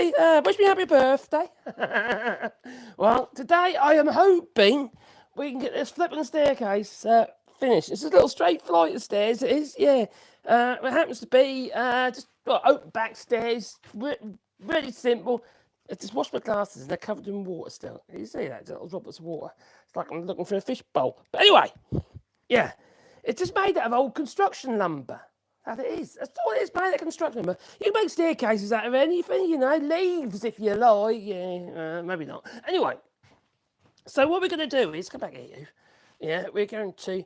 birthday. Wish me happy birthday. Well, today I am hoping we can get this flipping staircase finished. It's a little straight flight of stairs. It is, yeah. It happens to be just open back stairs. Really simple. I just washed my glasses and they're covered in water still. You see that? Little droplets of water. It's like I'm looking for a fish bowl. But anyway, yeah. It's just made out of old construction lumber. That it is. That's all it is, made out of construction lumber. You can make staircases out of anything, you know, leaves if you like. Yeah, maybe not. Anyway, so what we're going to do is, come back here, you. Yeah, we're going to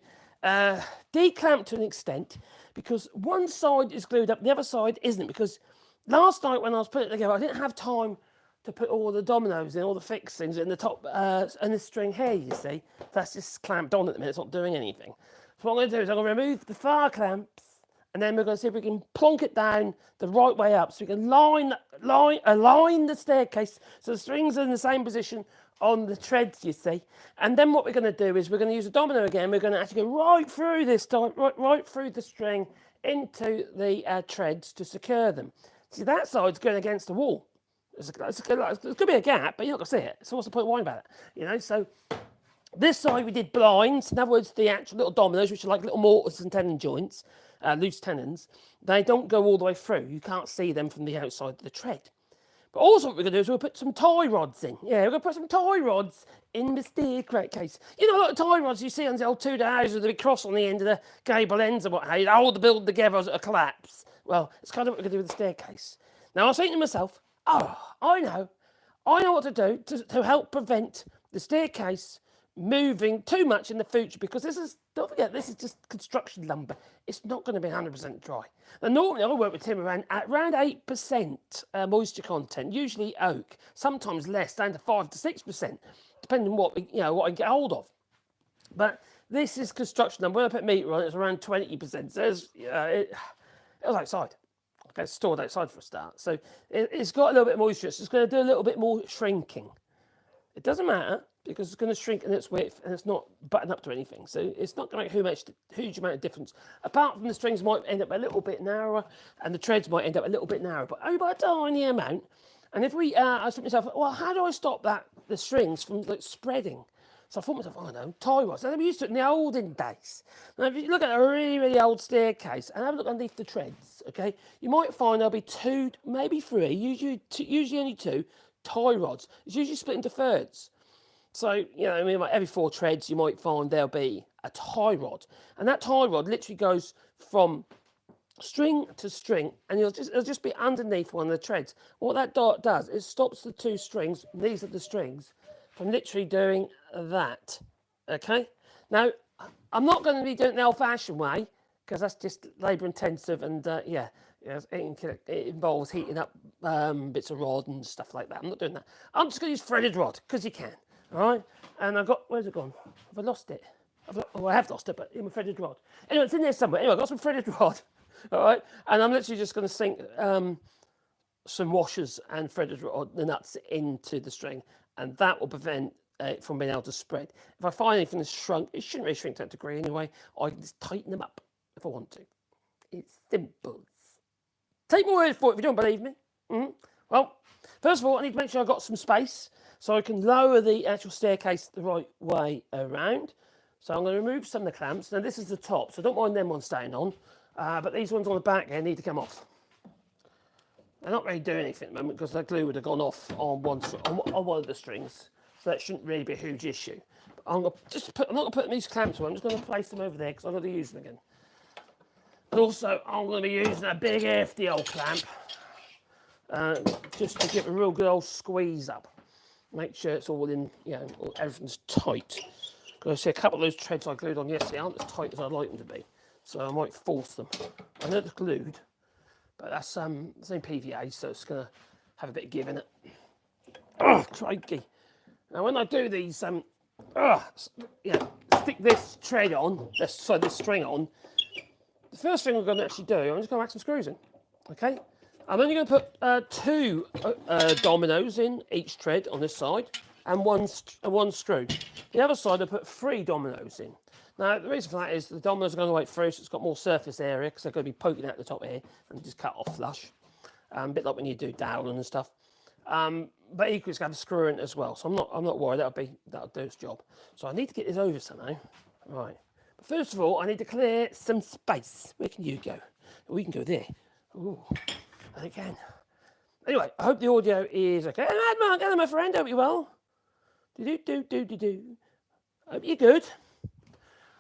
declamp to an extent because one side is glued up, the other side isn't. Because last night when I was putting it together, I didn't have time to put all the dominoes in, all the fixings in the top and the string here, you see. That's just clamped on at the minute, it's not doing anything. So what I'm going to do is I'm going to remove the far clamps and then we're going to see if we can plonk it down the right way up so we can align the staircase so the strings are in the same position on the treads, you see. And then what we're going to do is we're going to use a domino again. We're going to actually go right through this time, right through the string into the treads to secure them. See, that side's going against the wall. There's going to be a gap, but you're not going to see it. So what's the point of worrying about it? You know, so this side we did blinds. In other words, the actual little dominoes, which are like little mortars and tenon joints, loose tenons, they don't go all the way through. You can't see them from the outside of the tread. But also what we're going to do is we'll put some tie rods in. Yeah, we're going to put some tie rods in the staircase. You know, a lot of tie rods you see on the old Tudor houses with a big cross on the end of the gable ends and what have you, hold the building together as a collapse. Well, it's kind of what we're going to do with the staircase. Now, I was thinking to myself, oh, I know what to do to help prevent the staircase moving too much in the future, because this is, don't forget, this is just construction lumber. It's not going to be 100% dry. Now, normally I work with timber at around 8% moisture content, usually oak, sometimes less, down to 5 to 6%, depending on what I can get hold of. But this is construction lumber. When I put meter on it, it's around 20%. So it was outside. Okay, it's stored outside for a start. So it's got a little bit of moisture. So it's going to do a little bit more shrinking. It doesn't matter, because it's going to shrink in its width and it's not buttoned up to anything. So it's not going to make a huge amount of difference. Apart from the strings might end up a little bit narrower and the treads might end up a little bit narrower, but only by a tiny amount. And if we, I thought to myself, well, how do I stop the strings from spreading? So I thought to myself, oh no, tie rods. And we used to it in the olden days. Now, if you look at a really, really old staircase and have a look underneath the treads, okay, you might find there'll be 2, maybe 3, usually only 2 tie rods. It's usually split into thirds. So, like every 4 treads, you might find there'll be a tie rod. And that tie rod literally goes from string to string, and it'll just be underneath one of the treads. What that does is stops the 2 strings, these are the strings, from literally doing that. Okay? Now, I'm not going to be doing it the old-fashioned way, because that's just labour intensive, and it involves heating up bits of rod and stuff like that. I'm not doing that. I'm just going to use threaded rod, because you can. All right, and I've got, where's it gone? Have I lost it? I have lost it, but in my threaded rod. Anyway, it's in there somewhere. Anyway, I've got some threaded rod, all right, and I'm literally just going to sink some washers and threaded rod, the nuts, into the string, and that will prevent it from being able to spread. If I find anything that's shrunk, it shouldn't really shrink to that degree anyway. I can just tighten them up if I want to. It's simple. Take my word for it if you don't believe me. Well, first of all, I need to make sure I've got some space so I can lower the actual staircase the right way around. So I'm going to remove some of the clamps. Now this is the top, so don't mind them ones staying on. But these ones on the back here need to come off. They're not really doing anything at the moment because the glue would have gone off on one of the strings. So that shouldn't really be a huge issue. But I'm not going to put these clamps on, I'm just going to place them over there because I'm going to use them again. And also, I'm going to be using a big hefty old clamp just to give a real good old squeeze up. Make sure it's all in, everything's tight. Because I see a couple of those treads I glued on yesterday aren't as tight as I'd like them to be. So I might force them. I know they're glued, but that's same PVA, so it's going to have a bit of give in it. Oh, crikey. Now when I do these, stick this tread on, this string on, the first thing I'm going to actually do, I'm just going to whack some screws in, okay? I'm only going to put 2 dominoes in each tread on this side and one screw. The other side I put 3 dominoes in. Now the reason for that is the dominoes are going to go through, so it's got more surface area because they're going to be poking out the top here and just cut off flush. A bit like when you do doweling and stuff. But equally, it's got a screw in it as well. So I'm not worried. That'll do its job. So I need to get this over somehow. Right. But first of all, I need to clear some space. Where can you go? We can go there. Ooh, I can. Anyway, I hope the audio is okay. Hello, my friend. Hope you're well. Do. Hope you're good.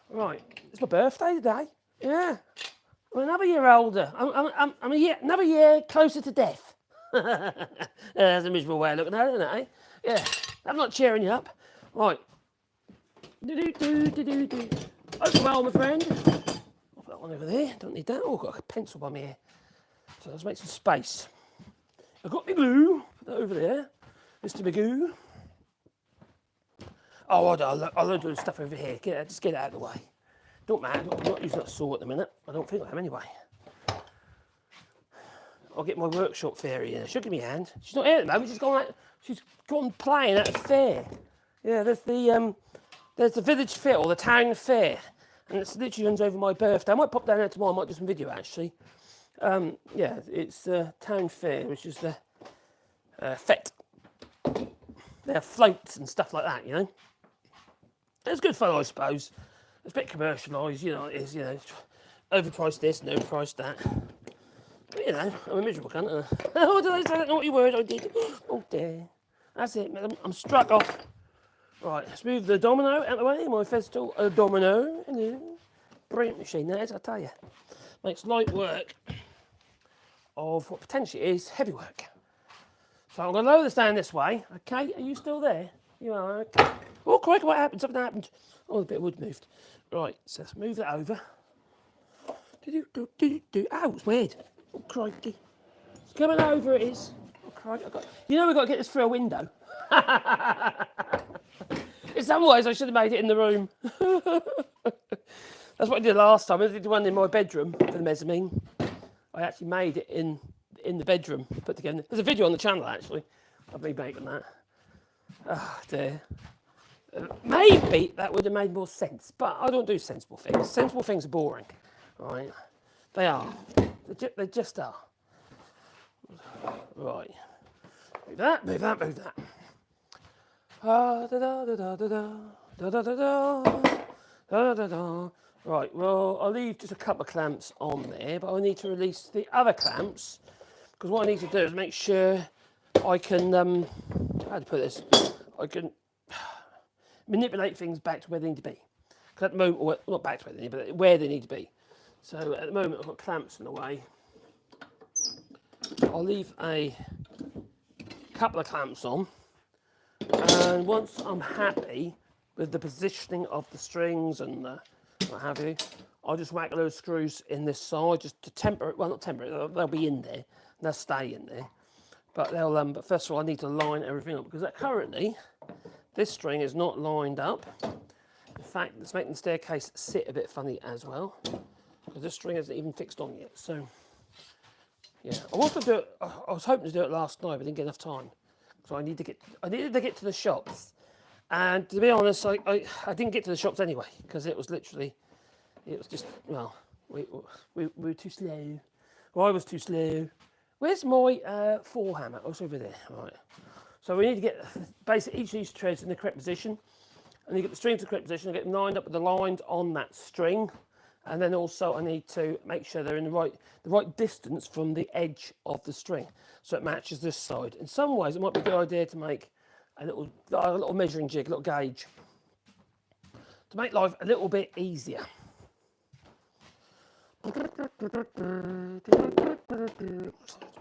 Right. It's my birthday today. Yeah. I'm another year older. I'm another year closer to death. That's a miserable way of looking at it, isn't it? Eh? Yeah. I'm not cheering you up. Right. Do. Hope you're well, my friend. I'll put that one over there. Don't need that. Oh, I've got a pencil by me here. So let's make some space. I've got my glue. Put that over there. Mr. Magoo. Oh, I'll do stuff over here. Just get it out of the way. Don't matter. I'm not using that saw at the minute. I don't think I am anyway. I'll get my workshop fairy in. She'll give me a hand. She's not here at the moment. She's gone playing at a fair. Yeah, there's the village fair or the town fair, and it's literally runs over my birthday. I might pop down there tomorrow. I might do some video actually. Yeah, it's the town fair, which is the fete. They have floats and stuff like that, you know. It's good fun, I suppose. It's a bit commercialised, you know. It is, you know, overpriced this and overpriced that. But, you know, I'm a miserable cunt. Oh, did I say that naughty word? I did. Oh dear. That's it. I'm struck off. Right, let's move the domino out of the way. My Festool Domino. Brilliant machine that is, I tell you. Makes light work of what potentially is heavy work. So I'm going to lower this down this way. Okay, are you still there? You are, okay. Oh, crikey, what happened? Something happened. Oh, a bit of wood moved. Right, so let's move that over. Ow, it's weird. Oh, crikey. It's coming over, it is. Oh, crikey. You know we've got to get this through a window. In some ways, I should have made it in the room. That's what I did last time. I did one in my bedroom for the mezzanine. I actually made it in the bedroom, put together. There's a video on the channel, actually, of me making that. Oh, dear. Maybe that would have made more sense, but I don't do sensible things. Sensible things are boring, right? They are. They just are. Right. Move that, move that, move that. Right, well, I'll leave just a couple of clamps on there, but I need to release the other clamps, because what I need to do is make sure I can, how to put this, I can manipulate things back to where they need to be. Because at the moment, well, not back to where they need, but where they need to be. So at the moment, I've got clamps in the way. I'll leave a couple of clamps on, and once I'm happy with the positioning of the strings and what have you, I'll just whack a load of screws in this side just to temper it. Well, not temper it, they'll be in there, and they'll stay in there. But they'll. But first of all, I need to line everything up, because currently this string is not lined up. In fact, it's making the staircase sit a bit funny as well, because this string isn't even fixed on yet. So yeah, I was going to do it. I was hoping to do it last night, but didn't get enough time. So I needed to get to the shops, and to be honest, I didn't get to the shops anyway, because it was just, well, we were too slow. Well, I was too slow. Where's my forehammer? Oh, it's over there. Right. So we need to get basically each of these threads in the correct position, and you get the strings in the correct position, and get them lined up with the lines on that string, and then also I need to make sure they're in the right distance from the edge of the string, so it matches this side. In some ways, it might be a good idea to make a little measuring jig, a little gauge, to make life a little bit easier.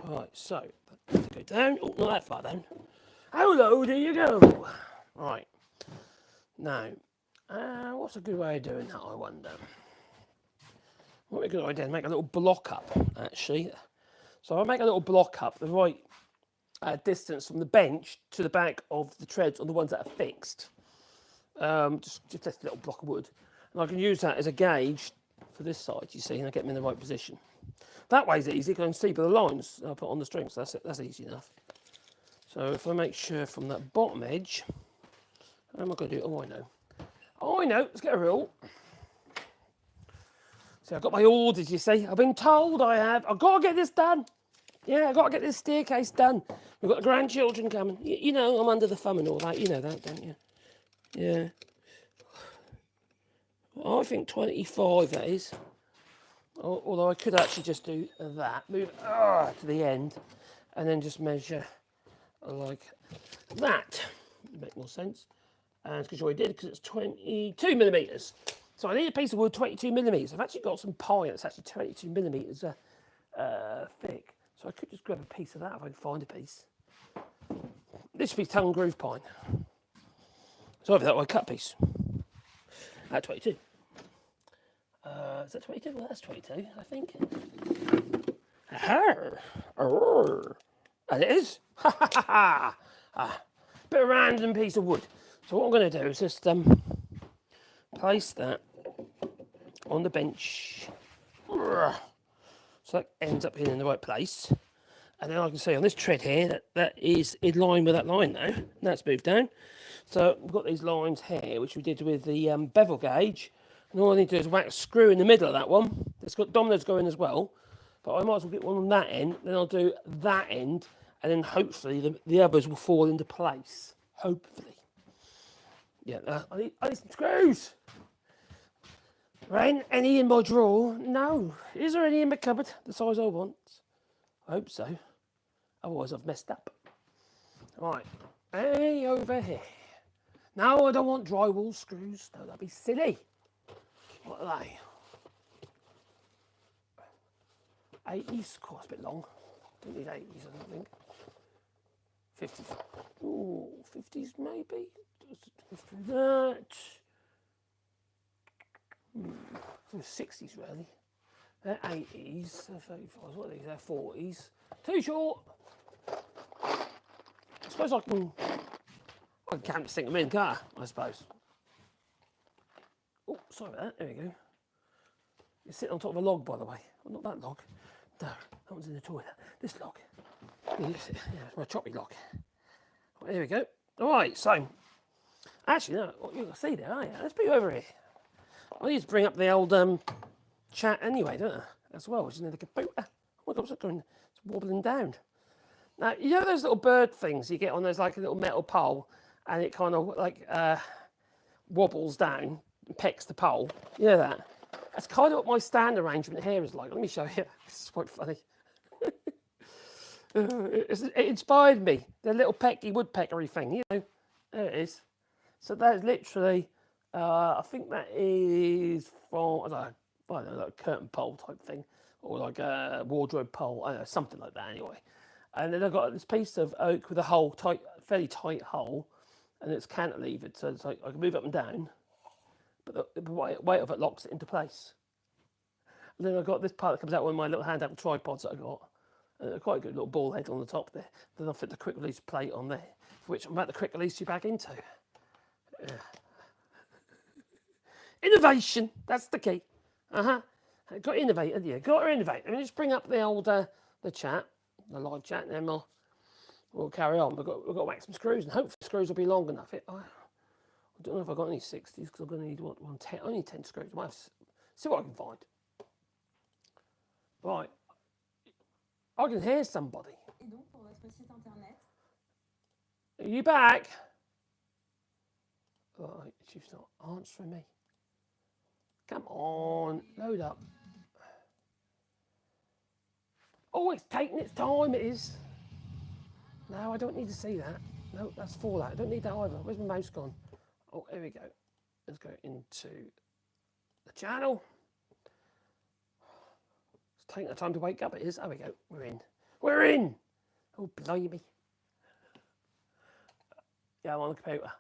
Right, so let's go down. Oh, not that far down. How low do you go? Right. Now, what's a good way of doing that, I wonder? What would be a good idea? Make a little block up, actually. So I'll make a little block up the right distance from the bench to the back of the treads on the ones that are fixed. Just a little block of wood. And I can use that as a gauge for this side, you see, and I get them in the right position. That way's easy, because I can see by the lines I put on the strings. So that's easy enough. So if I make sure from that bottom edge, how am I going to do it? Oh, I know. Let's get a rule. So I've got my orders, you see. I've been told I have. I've got to get this done. Yeah, I've got to get this staircase done. We've got the grandchildren coming. You know, I'm under the thumb and all that. You know that, don't you? Yeah. I think 25, that is. Although I could actually just do that. Move it to the end. And then just measure like that. Make more sense. And because I did, because it's 22 millimetres. So I need a piece of wood 22 millimetres. I've actually got some pine that's actually 22 millimetres thick. So I could just grab a piece of that if I can find a piece. This should be tongue and groove pine. So over that way, cut piece. At 22. Is that 22? Well, that's 22, I think. And it is. Bit of random piece of wood. So what I'm going to do is just place that on the bench. So that ends up being in the right place. And then I can see on this tread here that is in line with that line now. And that's moved down. So we've got these lines here, which we did with the bevel gauge. And all I need to do is whack a screw in the middle of that one. It's got dominoes going as well. But I might as well get one on that end. Then I'll do that end. And then hopefully the others will fall into place. Hopefully. Yeah, I need some screws. Right, any in my drawer? No. Is there any in my cupboard the size I want? I hope so. Otherwise I've messed up. Right, hey, over here. No, I don't want drywall screws. No, that'd be silly. What are they? 80s? Of course, a bit long. Don't need 80s, I don't think. 50s. Ooh, 50s maybe. Let's do that. 60s really. They're 80s, they're 35s, what are these? They're 40s. Too short. I suppose I can't stick them in, can't I suppose? Oh, sorry about that. There we go. You're sitting on top of a log, by the way. Well, not that log. No, that one's in the toilet. This log. Yeah, it's my choppy log. Well, there we go. All right, so actually, no, you can see there, aren't you? Let's put you over here. I need to bring up the old chat anyway, don't I? As well, which is near the computer. Oh my God, what's that going? It's wobbling down. Now, you know those little bird things you get on those like a little metal pole, and it kind of like wobbles down and pecks the pole. You know that? That's kind of what my stand arrangement here is like. Let me show you. This is quite funny. It inspired me. The little pecky woodpeckery thing, you know. There it is. So that's literally, I think that is from, I don't know, like a curtain pole type thing, or like a wardrobe pole, I don't know, something like that anyway. And then I've got this piece of oak with a hole, fairly tight hole, and it's cantilevered, so it's like I can move up and down, but the weight of it locks it into place. And then I've got this part that comes out with my little handheld tripods that I got. Quite a good little ball head on the top there. Then I'll fit the quick release plate on there, for which I'm about to quick release you back into. Innovation, that's the key. Got to innovate, haven't you? Got to innovate. Let me just bring up the old the chat, the live chat, and then we'll carry on. We've got to whack some screws, and hopefully the screws will be long enough. I don't know if I've got any 60s, because I'm going to need one 10, only 10 screws. I might see what I can find. Right. I can hear somebody. Are you back? Right, she's not answering me. Come on, load up. Oh, it's taking its time, it is. No, I don't need to see that. No, that's for that. I don't need that either. Where's my mouse gone? Oh, here we go. Let's go into the channel. It's taking the time to wake up, it is. There we go. We're in. We're in! Oh, blimey. Yeah, I'm on the computer.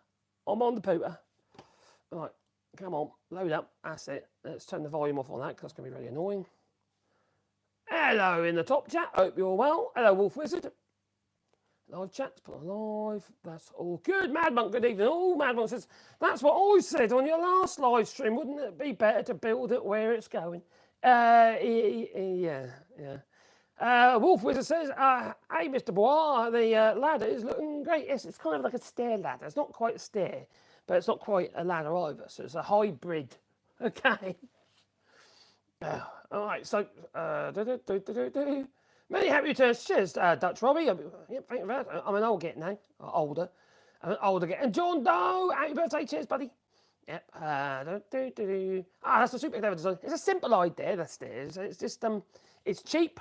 I'm on the computer. Right, come on, load up. That's it. Let's turn the volume off on that, because that's going to be really annoying. Hello in the top chat. Hope you're well. Hello, Wolf Wizard. Live chat's put on live. That's all good. Mad Monk, good evening. Oh, Mad Monk says, that's what I said on your last live stream. Wouldn't it be better to build it where it's going? Yeah. Wolf Wizard says, hey, Mr. Bois, the ladder is looking great. Yes, it's kind of like a stair ladder. It's not quite a stair, but it's not quite a ladder either. So it's a hybrid. Okay. All right, so Many happy returns. Cheers, Dutch Robbie. Yep, thank you very much. I'm an old git now. Older. I'm an older git. And John Doe, happy birthday. Cheers, buddy. Yep. That's a super clever design. It's a simple idea, the stairs. It's just, it's cheap.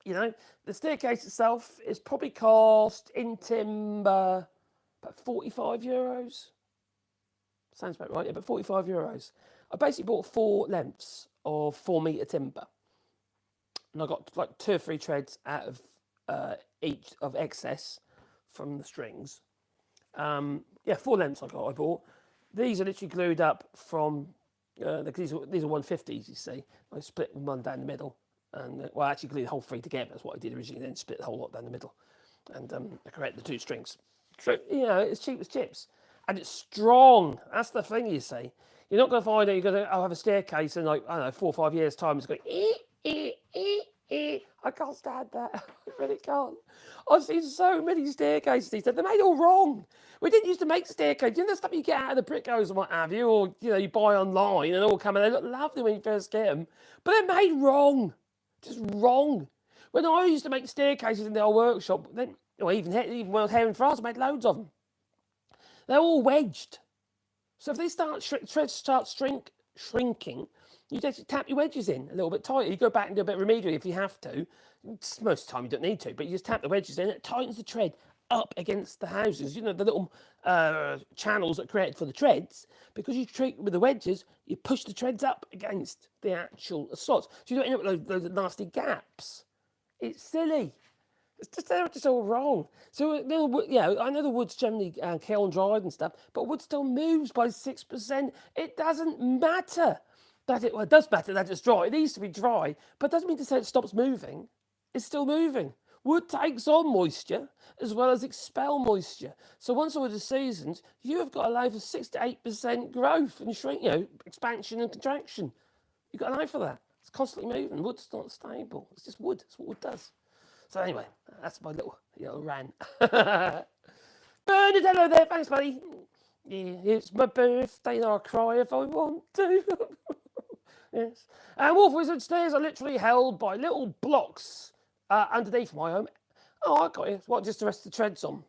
You know, the staircase itself is probably cost in timber about €45. Sounds about right, yeah, but €45. I basically bought 4 lengths of 4 metre timber. And I got like 2 or 3 treads out of each of excess from the strings. Yeah, 4 lengths I bought. These are literally glued up from, these are 150s, you see. I split one down the middle. And well, I actually glued the whole 3 together. That's what I did originally. Then split the whole lot down the middle, and I correct the 2 strings. So you know, it's cheap as chips, and it's strong. That's the thing, you see. You're not going to find that you're going to have a staircase in like, I don't know, 4 or 5 years' time. It's going I can't stand that. I really can't. I've seen so many staircases these days. They're made all wrong. We didn't used to make staircases. You know the stuff you get out of the brick hose and what have you, or you know you buy online and all come and they look lovely when you first get them, but they're made wrong. Just wrong. When I used to make staircases in the old workshop, then, or even when I was here in France, I made loads of them. They're all wedged. So if they treads start shrinking, you just tap your wedges in a little bit tighter. You go back and do a bit of remedial if you have to. Most of the time you don't need to, but you just tap the wedges in. It tightens the tread up against the houses. You know, the little channels that are created for the treads. Because you treat with the wedges, you push the treads up against the actual slots. So you don't end up with those nasty gaps. It's silly. They're just all wrong. So, yeah, I know the wood's generally kiln dried and stuff, but wood still moves by 6%. It doesn't matter that it does matter that it's dry. It needs to be dry, but it doesn't mean to say it stops moving. It's still moving. Wood takes on moisture as well as expel moisture. So once the wood is seasoned, you have got to allow for 6 to 8% growth and shrink, you know, expansion and contraction. You've got to allow for that. It's constantly moving. Wood's not stable. It's just wood. That's what wood does. So anyway, that's my little rant. Bernardello there, thanks buddy. Yeah, it's my birthday and I'll cry if I want to. Yes. And Wolf Wizard stairs are literally held by little blocks underneath my home. Oh, I got it. What, just to rest the treads on?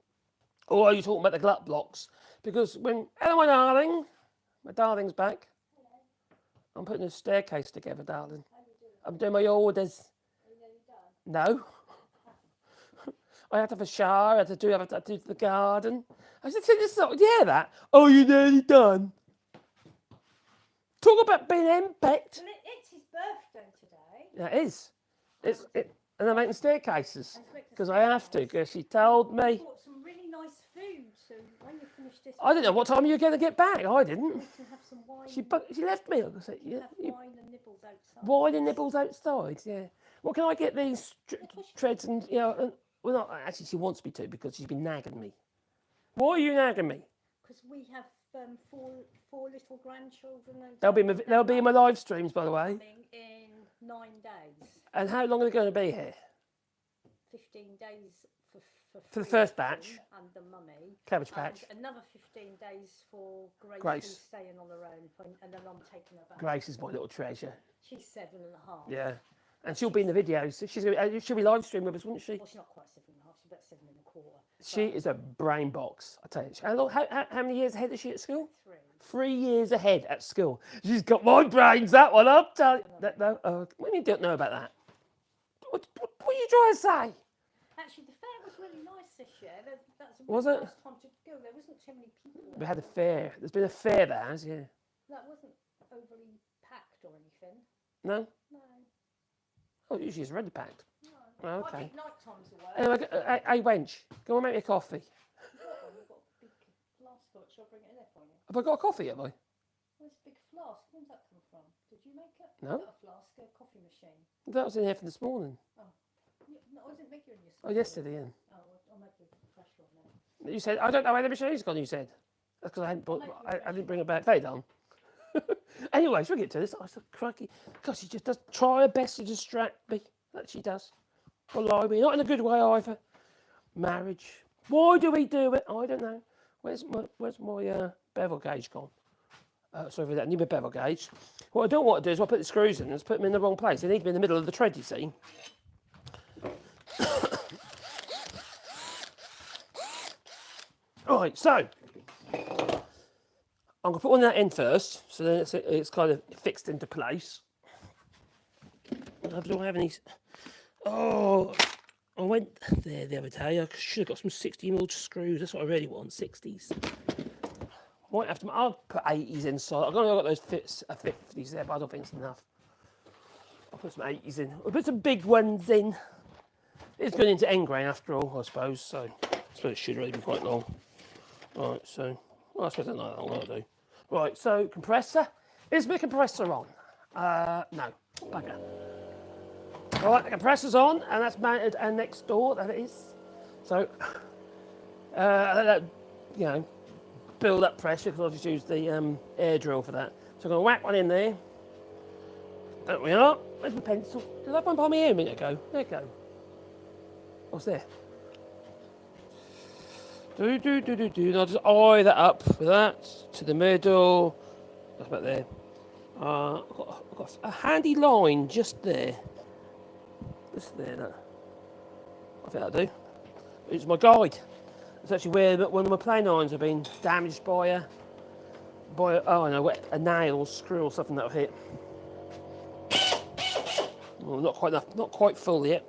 Or are you talking about the glut blocks? Because hello my darling's back. Hello. I'm putting a staircase together, darling. I'm doing my orders. Are you nearly done? No. I had to have a shower, I had to do the garden. I said, yeah, that. Oh, you're nearly done. Talk about being henpecked. Well, it's his birthday today. Yeah, it is. And I'm making staircases because I have to. Because she told me. I bought some really nice food, so when you finish this, I didn't know what time you were going to get back. I didn't. We can have some wine. She left me. I said, yeah. Wine and nibbles outside. Wine and nibbles outside. Yeah. Well, can I get these treads and well, not actually. She wants me to because she's been nagging me. Why are you nagging me? Because we have 4 little grandchildren. They'll be in my live streams, by the way. In 9 days. And how long are they going to be here? 15 days for the first batch. And the mummy. Cabbage Patch. And another 15 days for Grace. Who's staying on her own, and then I'm taking her back. Grace is my little treasure. She's 7.5. Yeah. And she'll be in the videos. She'll be live streaming with us, wouldn't she? Well, she's not quite 7.5. She's about 7.25. She is a brain box. I tell you. How many years ahead is she at school? 3. 3 years ahead at school. She's got my brains. That one, I'll tell you. What do you don't know about that? What are you trying to say? Actually, the fair was really nice this year. Was it? Nice time to go. There wasn't too many people. We had a fair. There's been a fair there, has yeah. That wasn't overly packed or anything. No. No. Oh, usually it's really packed. No. Oh, okay. I think night time's away. Anyway, hey, wench, go and make me a coffee. You've got a big flask for it. Shall I bring it in there for you? Have I got a coffee, have I? Where's the big flask? Where's that come from? Did you make it? No. A flask, a coffee machine. That was in here from this morning. Oh. No, I didn't make you in yesterday. Oh, yesterday, yeah. Oh, I'll make you a fresh one then. You said, I don't know where the machine's gone, you said. That's because I didn't bring it back. Very done. Anyway, shall we get to this? I said, crikey. God, she just does try her best to distract me. That she does. Blimey. Not in a good way either. Marriage. Why do we do it? I don't know. Where's my bevel gauge gone? Sorry for that. I need my bevel gauge. What I don't want to do is I put the screws in and put them in the wrong place. They need to be in the middle of the tread, you see. Right, so I'm going to put one of that in first, so then it's kind of fixed into place. Do I have any? Oh, I went there the other day. I should have got some 60mm screws. That's what I really want, 60s. Might have to. I'll put 80s inside. I've got those 50s there, but I don't think it's enough. I'll put some 80s in. I'll put some big ones in. It's going into end grain after all, I suppose. So I suppose it should really be quite long. Right, so well, I suppose I don't know how long I'll do. Right, so compressor. Is my compressor on? No, bugger. Right, the compressor's on, and that's mounted and next door. That it is. So, you know, build up pressure because I'll just use the air drill for that. So I'm going to whack one in there. There we are. Where's my pencil? Did I have one by me here a minute ago? There you go. What's there? I'll just eye that up with that to the middle. That's about there. I've got a handy line just there. Just there. That. I think that'll do. It's my guide. It's actually where one of my plane irons have been damaged by a nail or screw or something that'll hit. Well, not quite enough. Not quite full yet.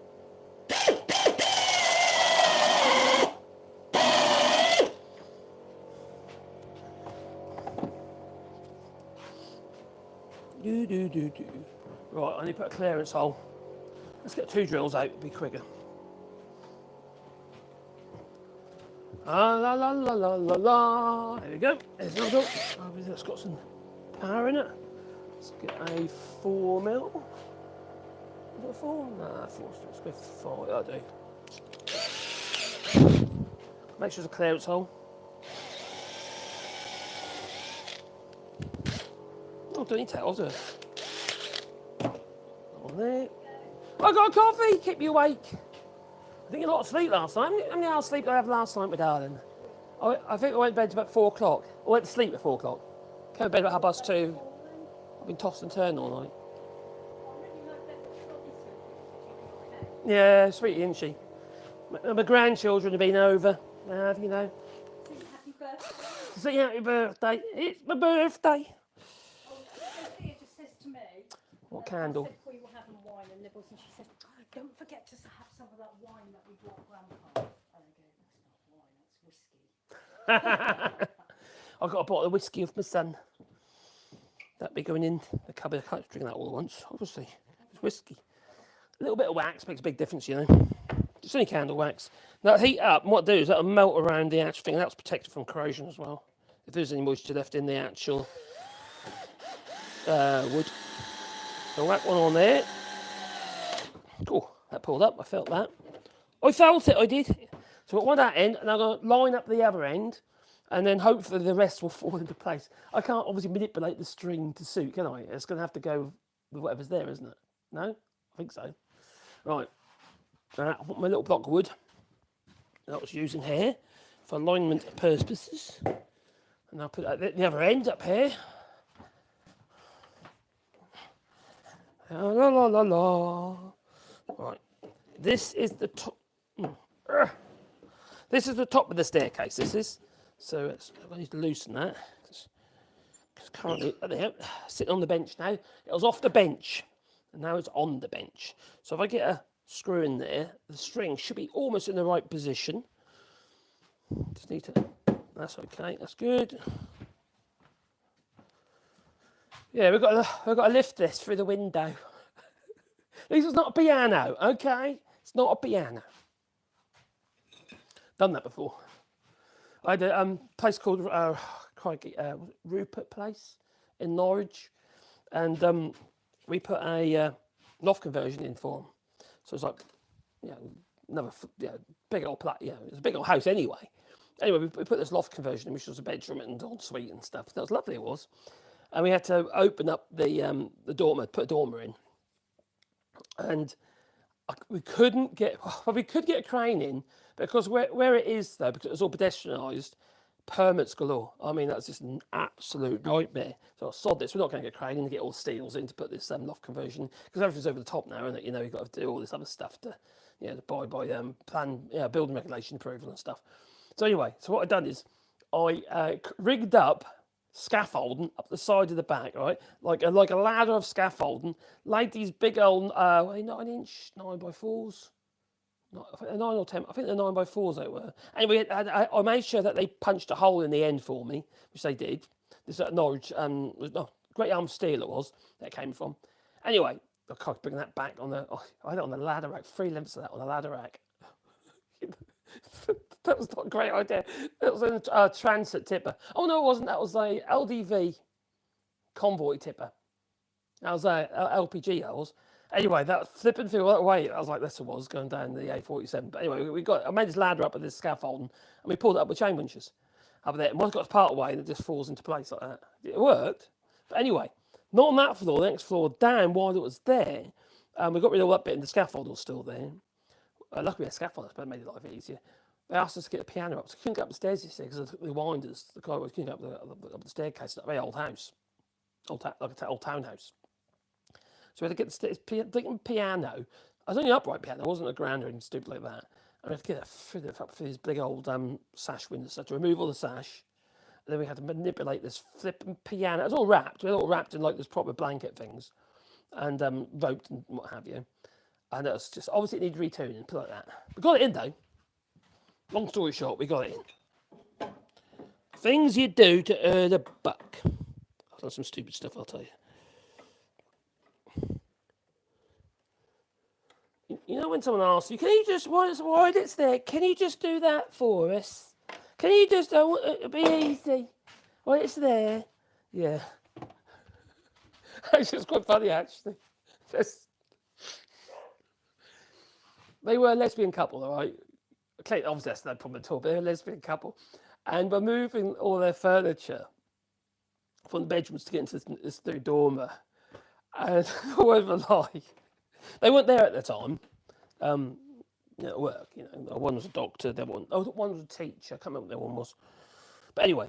Right, I need to put a clearance hole. Let's get 2 drills out, it'll be quicker. La la la la la la. There we go. There's another door. Obviously that's got some power in it. Let's get a 4mm. Is it a 4? Nah, 4. Let's go for 5. That'll do. Make sure there's a clearance hole. Oh, don't need tails, do I? On there. I got a coffee. Keep me awake. I think a lot of sleep last night. How many hours sleep did I have last night with darling? I think I went to bed about 4 o'clock. I went to sleep at 4 o'clock. Came to bed about 2:30. I've been tossed and turned all night. Yeah, sweetie, isn't she? My grandchildren have been over. You know. Happy birthday. Say happy birthday. It's my birthday. Sophia just says to me, What candle? I said we were having wine and nibbles, and she said, don't forget to have some of that wine that we bought Grandpa. And I go, that's not wine, that's whiskey. I've got a bottle of whiskey of my son. That'd be going in the cupboard. I can't drink that all at once, obviously. It's whiskey. A little bit of wax makes a big difference, you know. Just any candle wax. Now, heat up, and what it'll do is that'll melt around the actual thing, and that's protected from corrosion as well. If there's any moisture left in the actual wood. So whack one on there. Oh, that pulled up, I felt that. I felt it, I did. So I've got one at that end, and I'm going to line up the other end, and then hopefully the rest will fall into place. I can't obviously manipulate the string to suit, can I? It's going to have to go with whatever's there, isn't it? No? I think so. Right. I've got my little block of wood that I was using here for alignment purposes. And I'll put that at the other end up here. La la la la la. Right. This is the top. This is the top of the staircase. This is. So I need to loosen that. Because currently, there, sitting on the bench now. It was off the bench, and now it's on the bench. So if I get a screw in there, the string should be almost in the right position. Just need to. That's okay. That's good. Yeah, we've got to lift this through the window. This is not a piano, okay? It's not a piano. Done that before. I had a place called Rupert Place in Norwich, and we put a loft conversion in for them. So it's like, big old it's a big old house anyway. Anyway, we put this loft conversion in, which was a bedroom and ensuite and stuff. That was lovely, it was. And we had to open up the dormer, put a dormer in. And we couldn't get, well, we could get a crane in, because where it is, though, because it was all pedestrianised, permits galore. I mean, that's just an absolute nightmare. So I sod this. We're not going to get a crane in to get all the steels in to put this loft conversion, because everything's over the top now, and you know, you've got to do all this other stuff to you know, by plan, building regulation approval and stuff. So anyway, so what I've done is I rigged up scaffolding up the side of the back, right, like a ladder of scaffolding, laid these big old 9-inch 9x4s. I think 9 or 10. I think they're 9x4s they were. Anyway, I made sure that they punched a hole in the end for me, which they did. This at Norwich, Great Arm Steel it was that came from. Anyway, I can't bring that back on the. I had it on the ladder rack. 3 lengths of that on the ladder rack. That was not a great idea. It was a transit tipper. Oh no, it wasn't. That was a LDV convoy tipper. That was a LPG. That was. Anyway, that flipping through that way, I was like, this was going down the A47. But anyway, I made this ladder up with this scaffolding, and we pulled it up with chain winches up there. And once it got part away, and it just falls into place like that. It worked. But anyway, not on that floor. The next floor down, while it was there, we got rid of all that bit, and the scaffold was still there. Luckily, a scaffold made it life easier. They asked us to get a piano up. So I couldn't get up the stairs, you see, because of the winders. The guy couldn't get up the staircase. It's a very old house, like an old townhouse. So we had to get the piano. I was only an upright piano. It wasn't a grand or anything stupid like that. And we had to get it up for these big old sash windows. So to remove all the sash. And then we had to manipulate this flipping piano. It was all wrapped. We had it all wrapped in like this proper blanket things. And roped and what have you. And it was just, obviously it needed retuning, put like that. We got it in though. Long story short, we got it in. Things you do to earn a buck. I've done some stupid stuff, I'll tell you. You know when someone asks you, can you just, while it's there, can you just do that for us? Can you just, it'll be easy. While it's there. Yeah. It's just quite funny actually. They were a lesbian couple, all right? Obviously that's no problem at all, but they were a lesbian couple. And we're moving all their furniture from the bedrooms to get into this new dormer. And I won't lie, they weren't there at the time. At work, you know. One was a doctor, the other one was a teacher. I can't remember what the other one was. But anyway,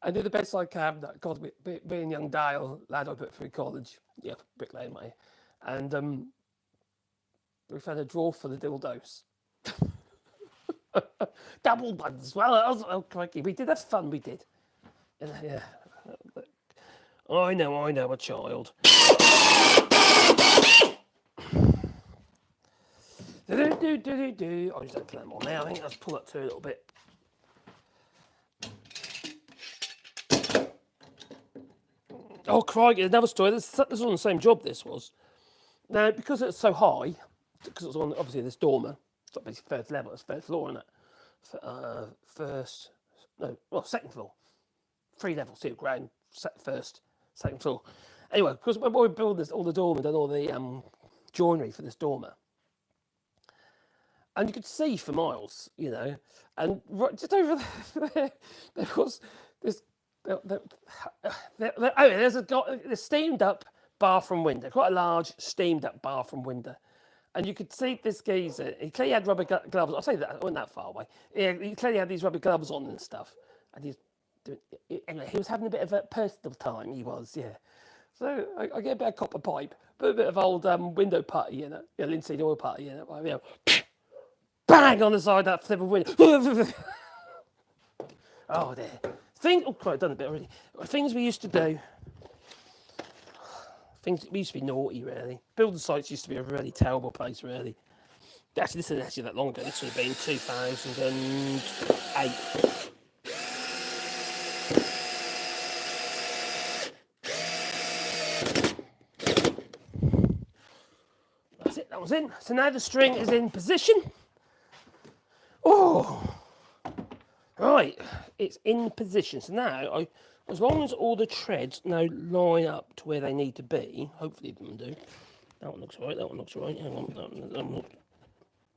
I did the best I can. God, being young Dale, lad I put through college. Yeah, bricklayer, mate. And we found a drawer full of dildos. Double buns. Well, crikey, we did. That's fun, we did. Yeah. I know, a child. I'll use that clamp on now. I think let's pull that to a little bit. Oh, crikey, another story. This was on the same job, this was. Now, because it's so high, because it was on, obviously, this dormer, it's like basically third level, it's third floor, isn't it? Second floor. 3 levels, 2 ground, first, second floor. Anyway, because when we built all the dormer, done all the joinery for this dormer, and you could see for miles, you know, and just over there was this. There's a steamed up bathroom window, quite a large steamed up bathroom window, and you could see this geezer. He clearly had rubber gloves. I'll say that I wasn't that far away. He clearly had these rubber gloves on and stuff, and anyway, he was having a bit of a personal time. He was, yeah. So I get a bit of copper pipe, put a bit of old window putty in it, linseed oil putty in it. Bang on the side of that flip of window. Oh dear. I've done a bit already. Things we used to do. We used to be naughty, really. Building sites used to be a really terrible place, really. Actually, this isn't actually that long ago. This would have been 2008. That's it, that was in. So now the string is in position. Oh, right, it's in position. So now, as long as all the treads now line up to where they need to be, hopefully them do. That one looks right, that one looks right. Hang on, that one looks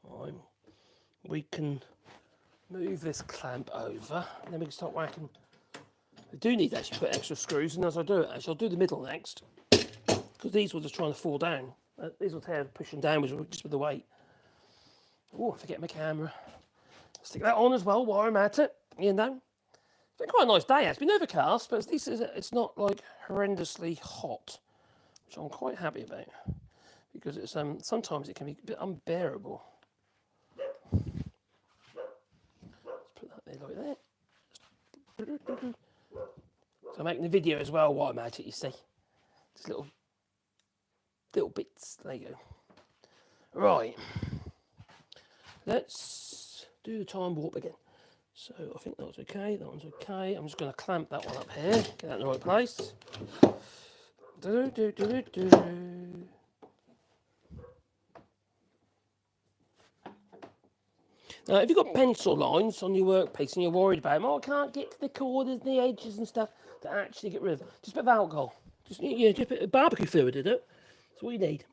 right. We can move this clamp over, and then we can start whacking. I do need to actually put extra screws, and as I do it, I'll do the middle next, because these were just trying to fall down. These will tear pushing downwards just with the weight. Oh, I forget my camera. Stick that on as well while I'm at it, you know. It's been quite a nice day. It's been overcast, but at least it's not like horrendously hot, which I'm quite happy about. because it's sometimes it can be a bit unbearable. Let's put that there like that. So I'm making the video as well while I'm at it, you see. Just little bits. There you go. Right. Let's do the time warp again. So I think that was okay. That one's okay. I'm just going to clamp that one up here. Get that in the right place. Now, if you've got pencil lines on your workpiece and you're worried about them, oh, I can't get to the corners and the edges and stuff to actually get rid of them, just a bit of alcohol. Just a bit of barbecue fluid in it. That's all you need.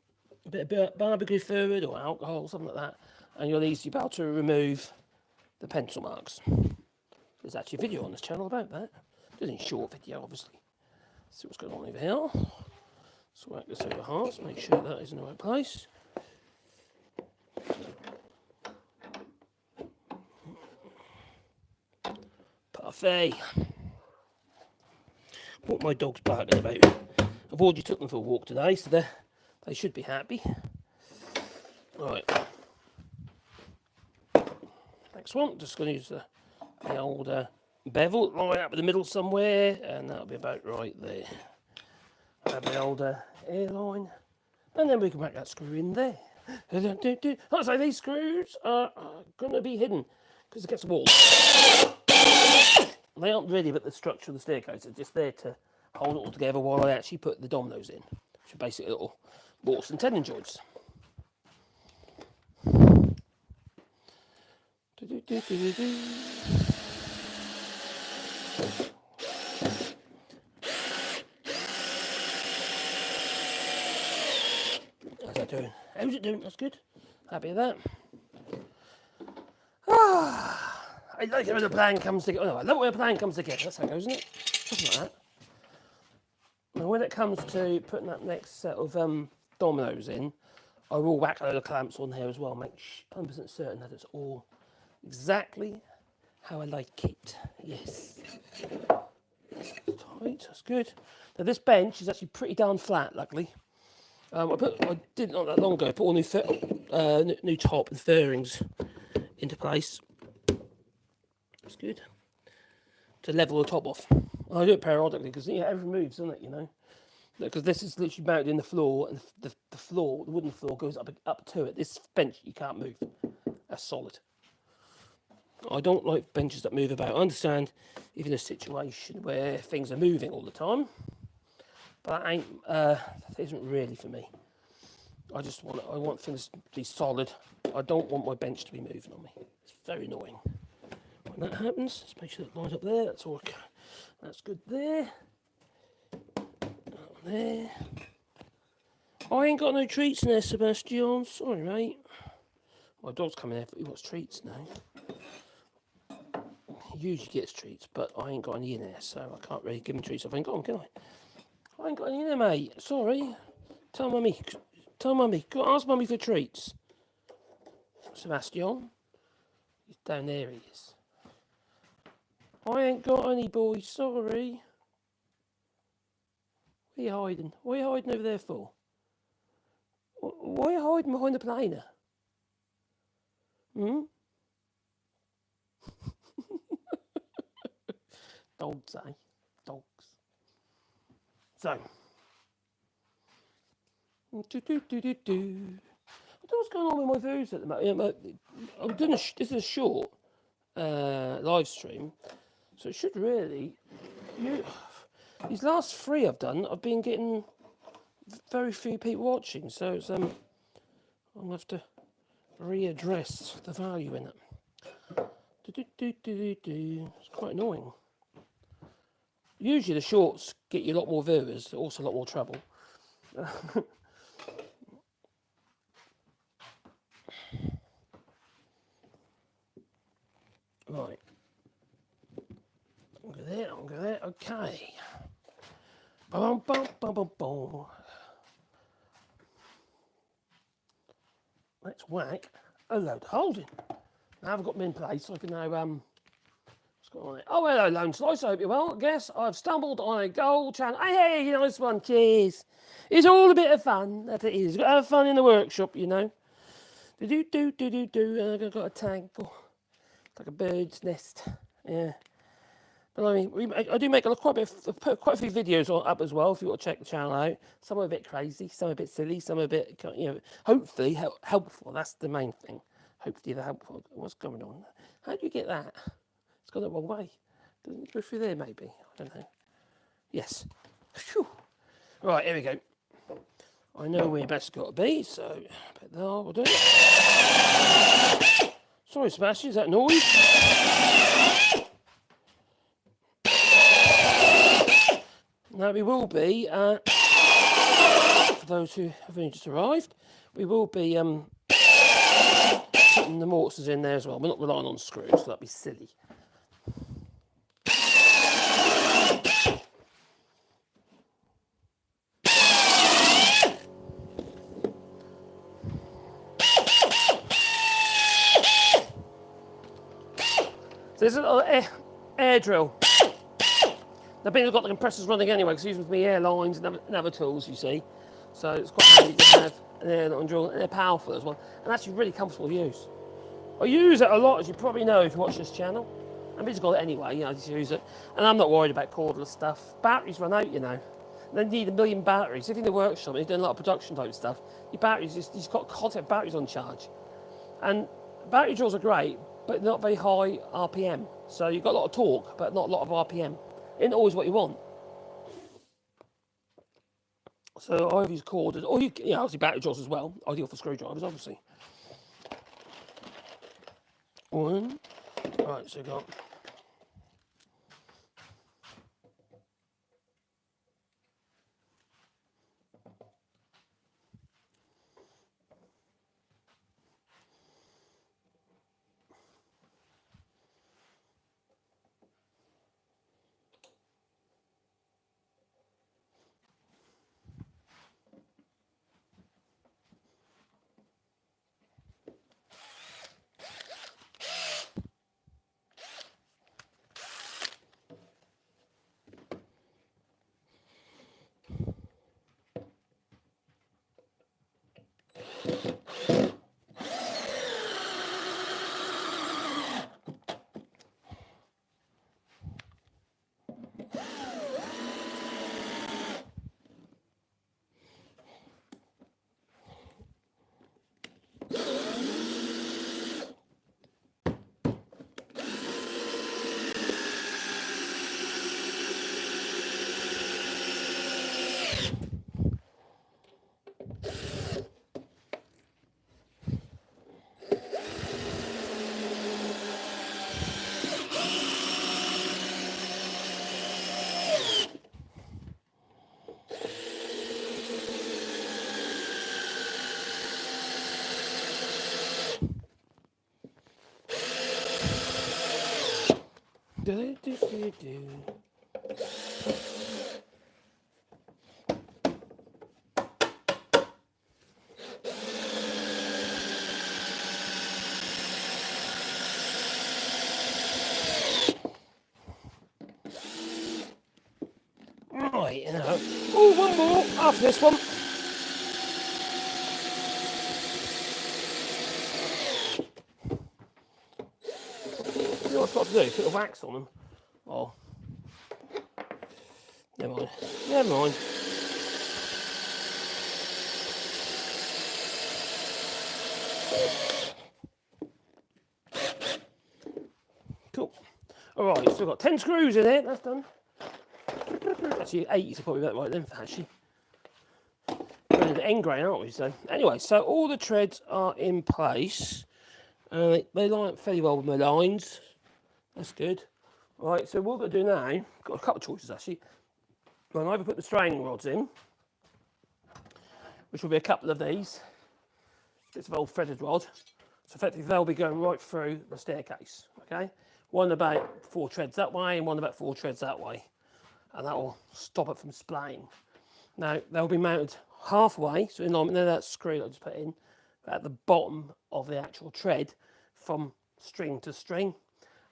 A bit of barbecue fluid or alcohol, something like that, and you'll easily be able to remove the pencil marks. There's actually a video on this channel about that. Just a short video, obviously. See what's going on over here. So whack this over halves, make sure that is in the right place. Parfait. What my dog's barking about. I've already took them for a walk today, so they should be happy. Right. Next one, just going to use the old bevel, line up in the middle somewhere, and that'll be about right there. Have the old airline, and then we can make that screw in there. I say these screws are going to be hidden because it gets the wall. They aren't really but the structure of the staircase. They're just there to hold it all together while I actually put the dominoes in, which are basically little bolts and tenon joints. How's that doing? How's it doing? That's good. Happy with that. I like it when a plan comes together. Oh, no, I love it when a plan comes together. That's how it goes, isn't it? Something like that. Now, when it comes to putting that next set of dominoes in, I will whack a load of clamps on here as well. Make 100% certain that it's all exactly how I like it. Yes. Tight, that's good. Now this bench is actually pretty darn flat, luckily. I did not that long ago. I put all new top and fairings into place. That's good. To level the top off. I do it periodically because everything moves, doesn't it? You know, because this is literally mounted in the floor, and the floor, the wooden floor, goes up to it. This bench you can't move. That's solid. I don't like benches that move about. I understand if in a situation where things are moving all the time, but that isn't really for me. I want things to be solid. I don't want my bench to be moving on me. It's very annoying. When that happens, let's make sure that lines up there. That's all. That's good there. There. I ain't got no treats in there, Sebastian. Sorry, mate. My dog's coming here, but he wants treats now. He usually gets treats, but I ain't got any in there, so I can't really give him treats if I ain't got them, can I? I ain't got any in there, mate. Sorry. Tell mummy. Go ask mummy for treats. Sebastian. He's down there, he is. I ain't got any, boy. Sorry. Where you hiding? What are you hiding over there for? Why are you hiding behind the planer? Hmm? Dogs, eh? Dogs. So. I don't know what's going on with my views at the moment. I'm doing this is a short live stream, so it should really. These last three I've done, I've been getting very few people watching, so it's I'm gonna have to readdress the value in it. It's quite annoying. Usually the shorts get you a lot more viewers, also a lot more trouble. Right. I'll go there. Okay. Bum, bum, bum, bum, bum. Let's whack a load of holes in. Now I've got them in place, so I can now Oh, hello, Lone Slice. I hope you're well. Guess I've stumbled on a gold channel. Hey, nice one. Cheers. It's all a bit of fun. That it is. Got to have fun in the workshop, you know. I've got a tag. Oh, like a bird's nest. Yeah. But I mean, I do make quite a few videos up as well. If you want to check the channel out, some are a bit crazy, some are a bit silly, some are a bit, hopefully helpful. That's the main thing. Hopefully they're helpful. What's going on? How do you get that? It's gone the wrong way. Doesn't it go through there? Maybe, I don't know. Yes. Whew. Right, here we go. I know where that's got to be, so but there we'll do it. Sorry, Sebastian, is that noise? Now we will be, for those who have only just arrived, we will be putting the mortars in there as well. We're not relying on screws, so that'd be silly. So this is an air drill. I've got the compressors running anyway, because I use them for my airlines and other tools, you see. So it's quite handy to have an air drill, and they're powerful as well, and actually really comfortable to use. I use it a lot, as you probably know if you watch this channel. I've just got it anyway, I just use it. And I'm not worried about cordless stuff. Batteries run out, you know. They need a million batteries. If you're in the workshop and you're doing a lot of production type stuff, your batteries, you've got constant batteries on charge. And battery drills are great, but not very high RPM. So you've got a lot of torque, but not a lot of RPM. Isn't always what you want. So I've used corded, or obviously battery drills as well, ideal for screwdrivers, obviously. One. Right, so we've got right, oh, one more after this one. You know what I've got to do? Put the wax on them. Oh, never mind. Never mind. Cool. All right, so we've got 10 screws in there. That's done. Actually, 8 is probably about right then, actually. We're in the end grain, aren't we? So, anyway, so all the treads are in place. They line up fairly well with my lines. That's good. Right, so what we're going to do now, got a couple of choices actually. I'll either put the straining rods in, which will be a couple of these, bits of old threaded rod. So effectively they'll be going right through the staircase, okay? One about 4 treads that way and one about 4 treads that way. And that will stop it from splaying. Now, they'll be mounted halfway, so in line with that screw that I just put in, at the bottom of the actual tread from string to string.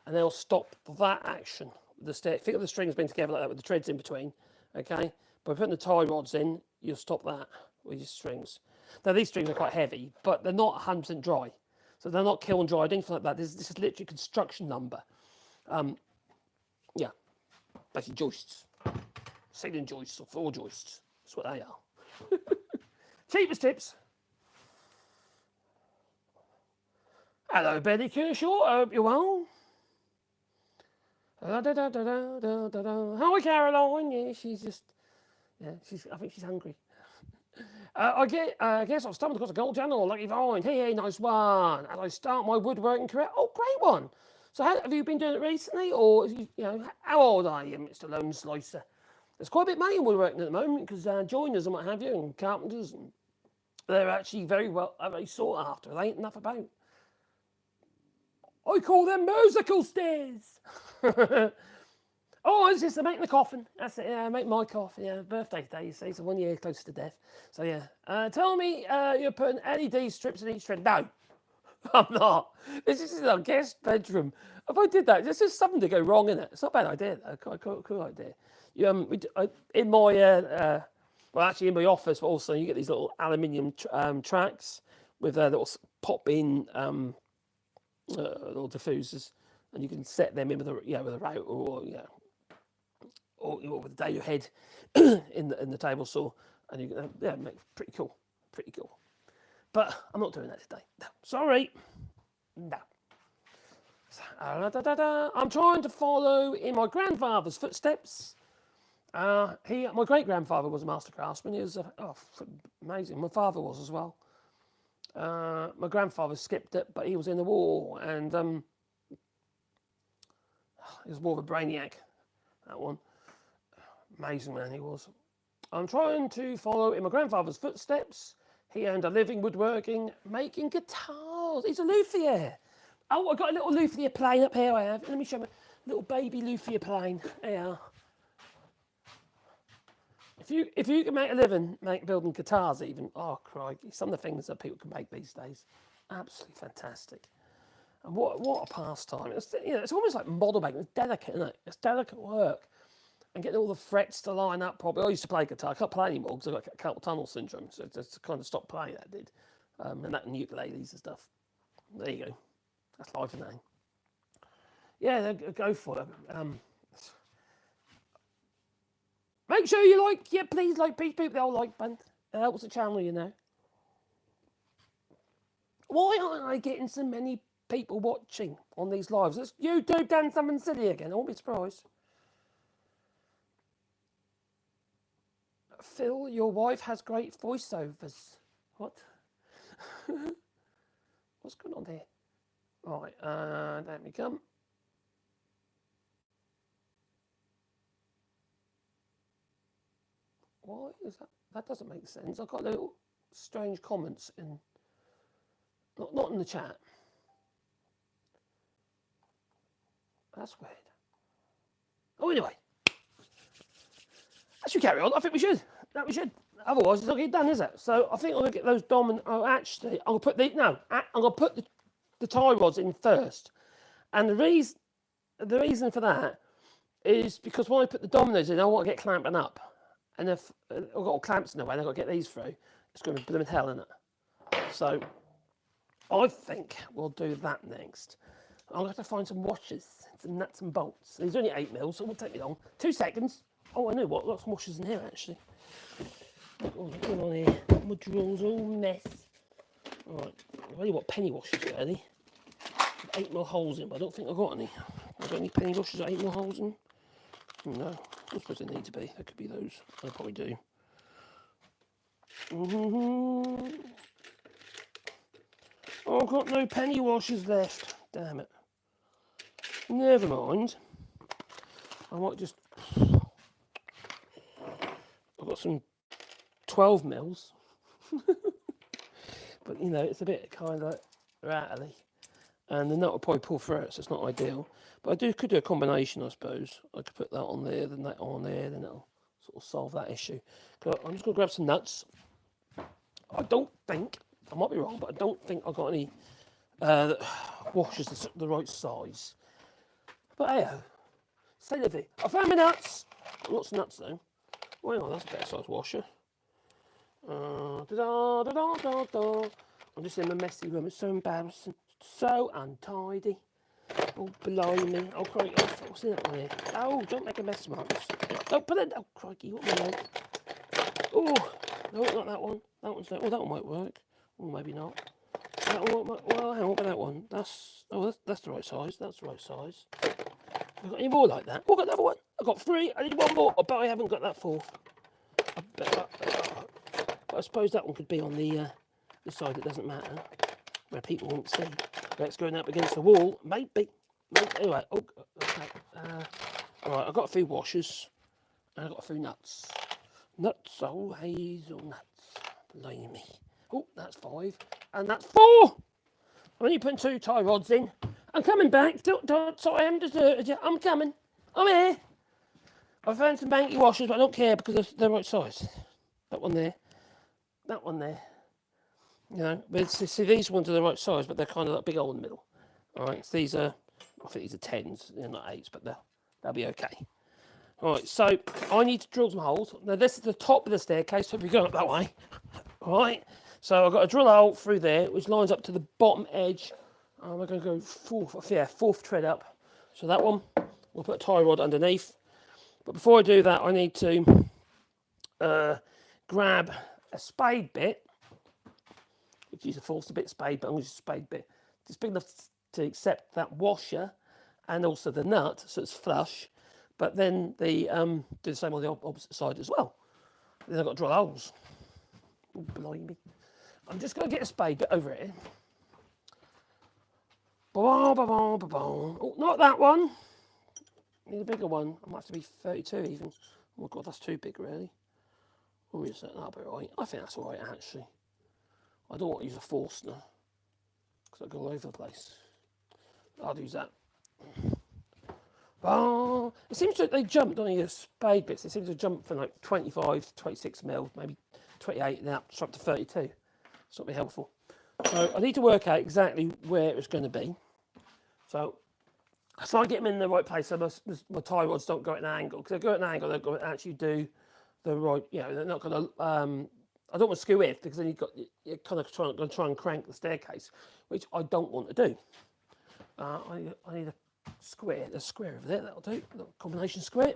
and they'll stop that action. The think of the strings being together like that with the threads in between, okay? By putting the tie rods in, you'll stop that with your strings. Now these strings are quite heavy, but they're not 100% dry, so they're not kiln dried, anything like that. This is literally construction lumber. Yeah, basically joists, ceiling joists or floor joists. That's what they are. Cheapest tips. Hello, Betty Kershaw. I hope you're well. Hi, Caroline. Yeah, she's just. Yeah, I think she's hungry. I guess I've stumbled across a gold channel, lucky find. Hey, nice one. As I start my woodworking career. Oh, great one. So, have you been doing it recently, or how old are you, Mr. Lone Slicer? There's quite a bit of money in woodworking at the moment because joiners and what have you, and carpenters, and they're actually very sought after. There ain't enough about. I call them musical stairs. Oh, it's just making the coffin. That's it. Yeah, make my coffin. Yeah, birthday today, you see, so 1 year close to death. So yeah, tell me you're putting LED strips in each thread. No, I'm not. This is our guest bedroom. If I did that, there's just something to go wrong in it. It's not a bad idea though. Cool idea. In my well, actually in my office, but also you get these little aluminium tracks with little pop-in little diffusers, and you can set them in with a router or with the day head in the table saw, and you can make pretty cool. But I'm not doing that today. No, sorry. No. I'm trying to follow in my grandfather's footsteps. My great grandfather was a master craftsman. He was amazing. My father was as well. My grandfather skipped it, but he was in the war, and he was more of a brainiac. That one. Amazing man he was. I'm trying to follow in my grandfather's footsteps. He earned a living woodworking, making guitars. He's a luthier. Oh, I've got a little luthier plane up here I have. Let me show you a little baby luthier plane. There. If you can make a living building guitars even, oh crikey, some of the things that people can make these days. Absolutely fantastic. And what a pastime. It's almost like model making. It's delicate, isn't it? It's delicate work. And getting all the frets to line up properly. I used to play guitar. I can't play anymore because I've got carpal tunnel syndrome. So just kind of stopped playing, that did. And that and ukuleles and stuff. There you go. That's life and that. Yeah, go for it. Make sure you please people the old like button. It helps the channel, you know. Why aren't I getting so many people watching on these lives? It's YouTube done something silly again. I won't be surprised. Phil, your wife has great voiceovers. What? What's going on there? Right, let me come. Why is that? That doesn't make sense. I've got little strange comments in. Not in the chat. That's weird. Oh, anyway. As we carry on, I think we should. We should. Otherwise, it's not getting done, is it? So I think I'm going to get those I'm going to put the tie rods in first. And the reason for that is because when I put the dominoes in, I want to get clamping up. And if I've got all clamps in the way, and I've got to get these through, it's going to be blooming hell, isn't it? So I think we'll do that next. I'm going to have to find some washers, some nuts and bolts. These are only 8 mil, so it won't take me long. 2 seconds. Oh, I know what. Lots of washers in here, actually. What's going on here? My drawers all mess. Right. I've only got penny washers, really. 8 mil holes in, but I don't think I've got any. I've got any penny washers with 8 mil holes in? No. I suppose they need to be. There could be those. I probably do. Oh, I've got no penny washers left. Damn it. Never mind. I might just... I've got some 12 mils. But, it's a bit kind of rattly. And the nut will probably pull through it, so it's not ideal. But I could do a combination, I suppose. I could put that on there, then that on there, then that'll sort of solve that issue. I'm just going to grab some nuts. I don't think, I might be wrong, but I don't think I've got any washers the right size. But hey, say the thing. I found my nuts. Lots of nuts though. Oh, hang on, that's a better size washer. I'm just in my messy room. It's so embarrassing. So untidy. Oh, blimey. Oh, crikey. What's in that one here? Oh, don't make a mess, Marcus. Oh, put it. Oh, crikey. What am I like? Oh, no, not that one. That one's that. Oh, that one might work. Oh, maybe not. That one might, well, hang on, but that one. That's the right size. That's the right size. Have I got any more like that? Oh, I got another one. I got 3. I need one more. I bet I haven't got that 4th. But I suppose that one could be on the side that doesn't matter, where people won't see. That's going up against the wall. Maybe. Anyway, oh, okay. Right, I've got a few washers, and I've got a few nuts. Nuts, oh, hazelnuts. Blimey. Oh, that's 5. And that's 4! I'm only putting 2 tie rods in. I'm coming back. Sorry, I haven't deserted you. I'm coming. I'm here. I found some banky washers, but I don't care because they're the right size. That one there. That one there. You know, but see, these ones are the right size, but they're kind of like big hole in the middle. All right, so these are, I think these are 10s. They're not 8s, but they'll be okay. All right, so I need to drill some holes. Now, this is the top of the staircase, so if you're going up that way. All right, so I've got to drill a hole through there, which lines up to the bottom edge. We're going to go 4th tread up. So that one, we'll put a tie rod underneath. But before I do that, I need to grab a spade bit, which is a false bit spade, but I'm going to use a spade bit. It's big enough to accept that washer and also the nut, so it's flush. But then do the same on the opposite side as well. Then I've got to drill holes. Oh, blimey. I'm just going to get a spade bit over here. Oh, not that one. Need a bigger one. I might have to be 32 even. Oh my God, that's too big really. Or is that? That'll be right. I think that's all right actually. I don't want to use a Forstner because I go all over the place. I'll use that. Oh, it seems that they jumped on your spade bits. It seems to jump from like 25 to 26 mil, maybe 28, and then up to 32. It's not very helpful. So I need to work out exactly where it's going to be. So I get them in the right place so my tie rods don't go at an angle. Because if they go at an angle, they're going to actually do the right, you know, they're not going to, I don't want to skew it because then you're kind of going to try and crank the staircase, which I don't want to do. I need a square over there, that'll do, a little combination square.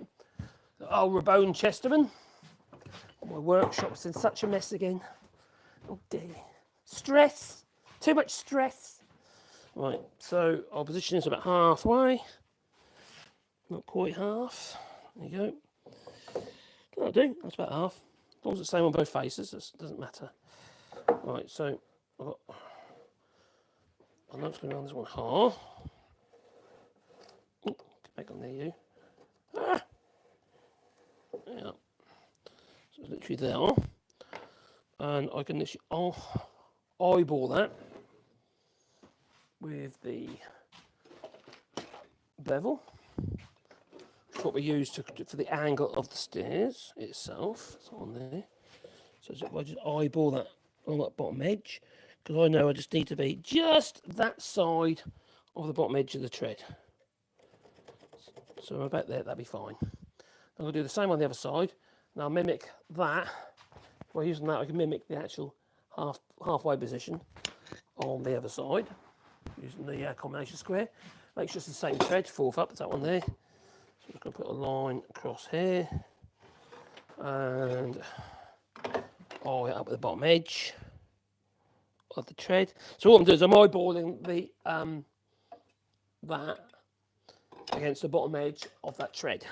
The old Rabone Chesterman. My workshop's in such a mess again. Oh dear. Stress, too much stress. Right, so our position is about halfway. Not quite half. There you go. That'll do, that's about half. As long as it's the same on both faces, it doesn't matter. Right, so I've got, I know it's going to be on this one hard. Get back on there, you. Ah! Yeah. So it's literally there. And I can literally eyeball that with the bevel. It's what we use for the angle of the stairs itself. It's on there. So I just eyeball that on that bottom edge because I know I just need to be just that side of the bottom edge of the tread. So about there, that'll be fine. I'm going to do the same on the other side. Now I'll mimic that. By using that, I can mimic the actual halfway position on the other side using the combination square. Make sure it's the same tread, 4th up, it's that one there. So I'm just going to put a line across here and all the way up at the bottom edge of the tread. So what I'm doing is I'm eyeballing the that against the bottom edge of that tread.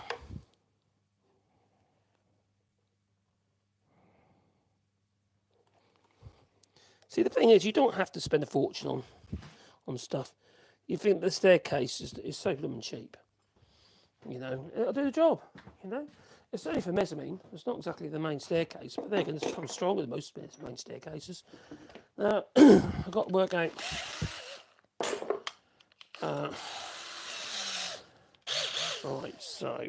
See, the thing is, you don't have to spend a fortune on stuff. You think the staircase is so blooming cheap. You know, it'll do the job. You know, it's only for mezzanine. It's not exactly the main staircase, but they're going to become stronger than most main staircases. Now, I've got to work out. Right, so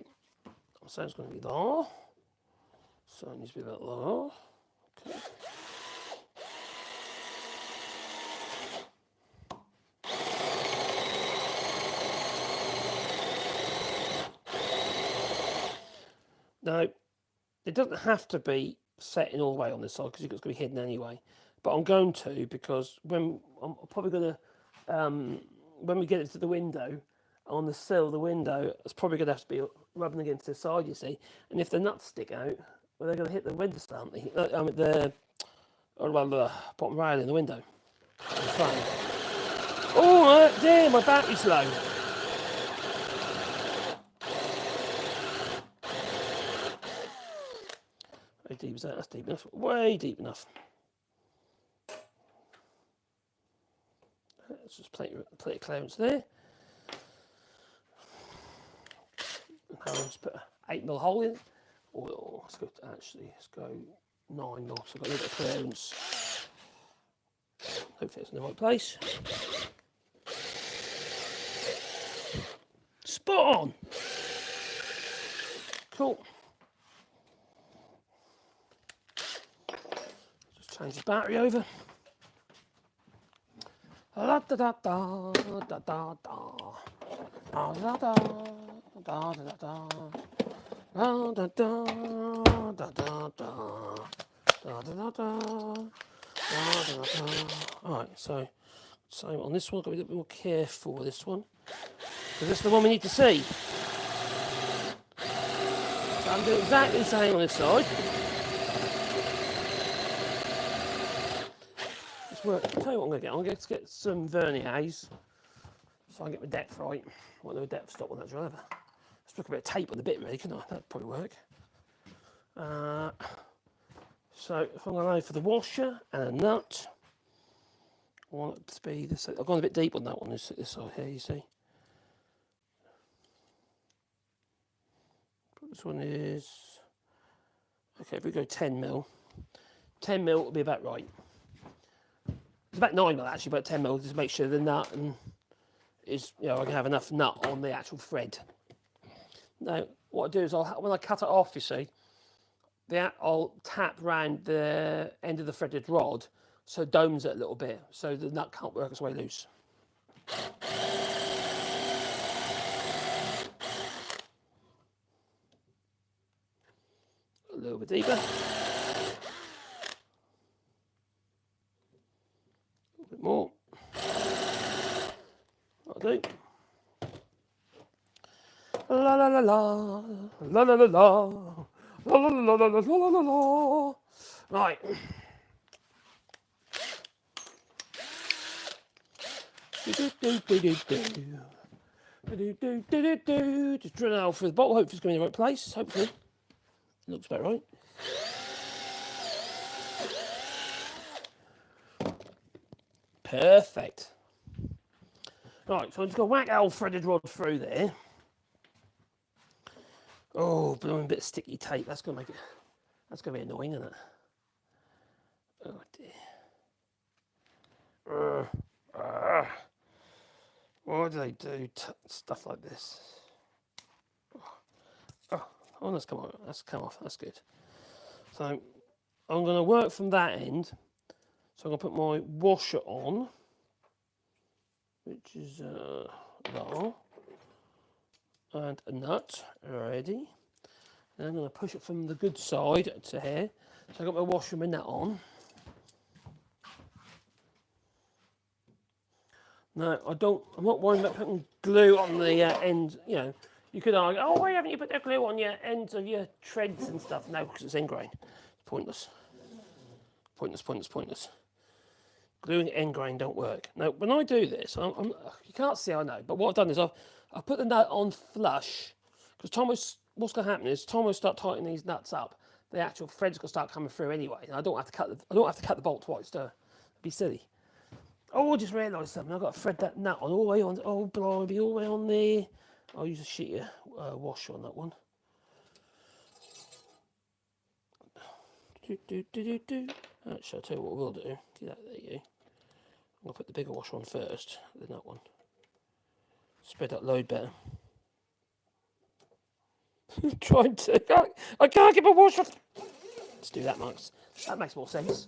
it's going to be there. So it needs to be about there. Okay. Now, it doesn't have to be set in all the way on this side because it's going to be hidden anyway. But I'm going to, because when I'm probably going to, when we get it to the window, on the sill of the window, it's probably going to have to be rubbing against the side, you see. And if the nuts stick out, well, they're going to hit the window stamp, the bottom rail in the window. Oh, dear, my battery's low. How deep is that? That's deep enough. Way deep enough. Let's just plenty of clearance there. Now let's put an 8mm hole in. Oh, let's go 9mm, so I've got a little bit of clearance. Hopefully it's in the right place. Spot on! Cool. Just change the battery over. La da da da da da da da da da da da da da da da. Alright, so on this one, I've got to be a little bit more careful with this one. Because this is the one we need to see. So I'm doing exactly the same on this side. I'll tell you what I'm going to get. I'm going to get some verniers so I can get my depth right. I won't know a depth stop on that drill ever. Let's put a bit of tape on the bit really, can I? That'd probably work. So if I'm going to go for the washer and a nut, I want it to be this. I've gone a bit deep on that one, this side here, you see. This one is, okay, if we go 10mm, 10mm will be about right. It's about 9mm actually, but 10mm, just make sure the nut and is, I can have enough nut on the actual thread. Now, what I do is when I cut it off, you see, I'll tap round the end of the threaded rod so it domes it a little bit, so the nut can't work its way loose. A little bit deeper. A little bit more. That'll do. La la la la, la la la la, la la la la la la la la. Right. Just drill it out through the bottle. Hopefully it's going in the right place. Hopefully. It looks about right. Perfect. Right, so I'm just going to whack our threaded rod through there. Oh, blowing a bit of sticky tape. That's going to make it. That's going to be annoying, isn't it? Oh dear. Why do they do stuff like this? Oh, that's come off. That's come off. That's good. So I'm going to work from that end. So I'm going to put my washer on, which is there, and a nut ready. And I'm going to push it from the good side to here. So I've got my washer and my nut on. No, I'm not worried about putting glue on the end. You could argue, oh, why haven't you put that glue on your ends of your treads and stuff? No, because it's end grain. It's pointless. Pointless. Glue and end grain don't work. Now, when I do this, you can't see, I know, but what I've done is I've put the nut on flush, because what's going to happen is Tom will start tightening these nuts up. The actual thread's going to start coming through anyway, and I don't have to cut the bolt twice. It'd be silly. Oh, I just realised something. I've got to thread that nut on all the way on. Oh, blimey, all the way on there. I'll use a sheet of washer on that one. Actually, I'll tell you what we'll do. There you go. I'm going to put the bigger washer on first, then that one. Spread that load better. Trying to. I can't get my washer. Let's do that, Max. That makes more sense.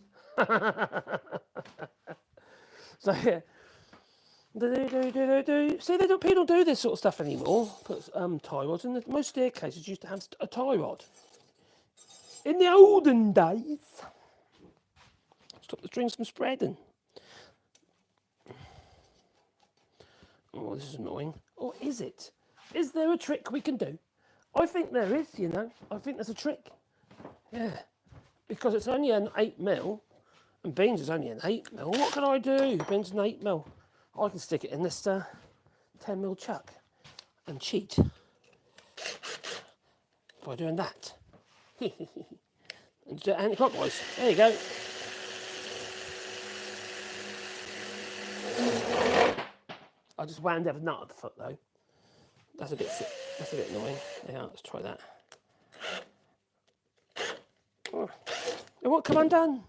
So yeah. See, people don't do this sort of stuff anymore. Put tie rods in. Most staircases used to have a tie rod. In the olden days, stop the strings from spreading. Oh, this is annoying. Or is it? Is there a trick we can do? I think there is, you know. I think there's a trick. Yeah. Because it's only an 8mm, and beans is only an 8mm. What can I do? Beans an 8mm. I can stick it in this 10mm chuck and cheat by doing that. And do it anti-clockwise. There you go. I just wound every nut at the foot though. That's a bit annoying. Yeah, let's try that. Oh. It won't come undone.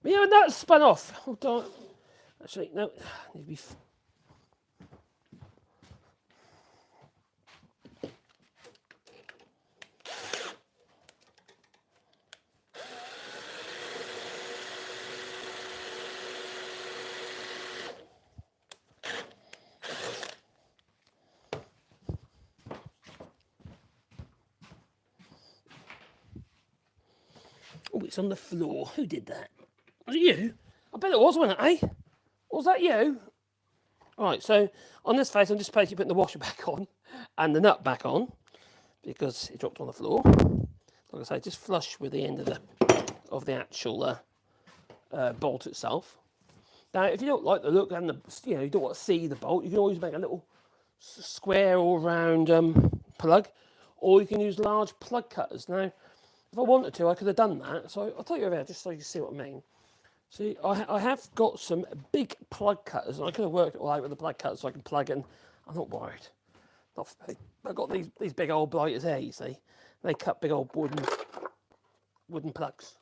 Yeah, that's spun off. Hold on. Actually, no. Need to be. Oh, it's on the floor. Who did that? Was it you? I bet it was, wasn't it, eh? Was that you? Right, so on this face, I'm just basically putting the washer back on and the nut back on because it dropped on the floor. Like I say, just flush with the end of the actual bolt itself. Now, if you don't like the look and you don't want to see the bolt, you can always make a little square or round plug, or you can use large plug cutters. Now, if I wanted to, I could have done that. So I'll take you over there just so you can see what I mean. See, I have got some big plug cutters, and I could have worked it all out with the plug cutters so I can plug in. I'm not worried. I've got these big old blighters here, you see. They cut big old wooden plugs.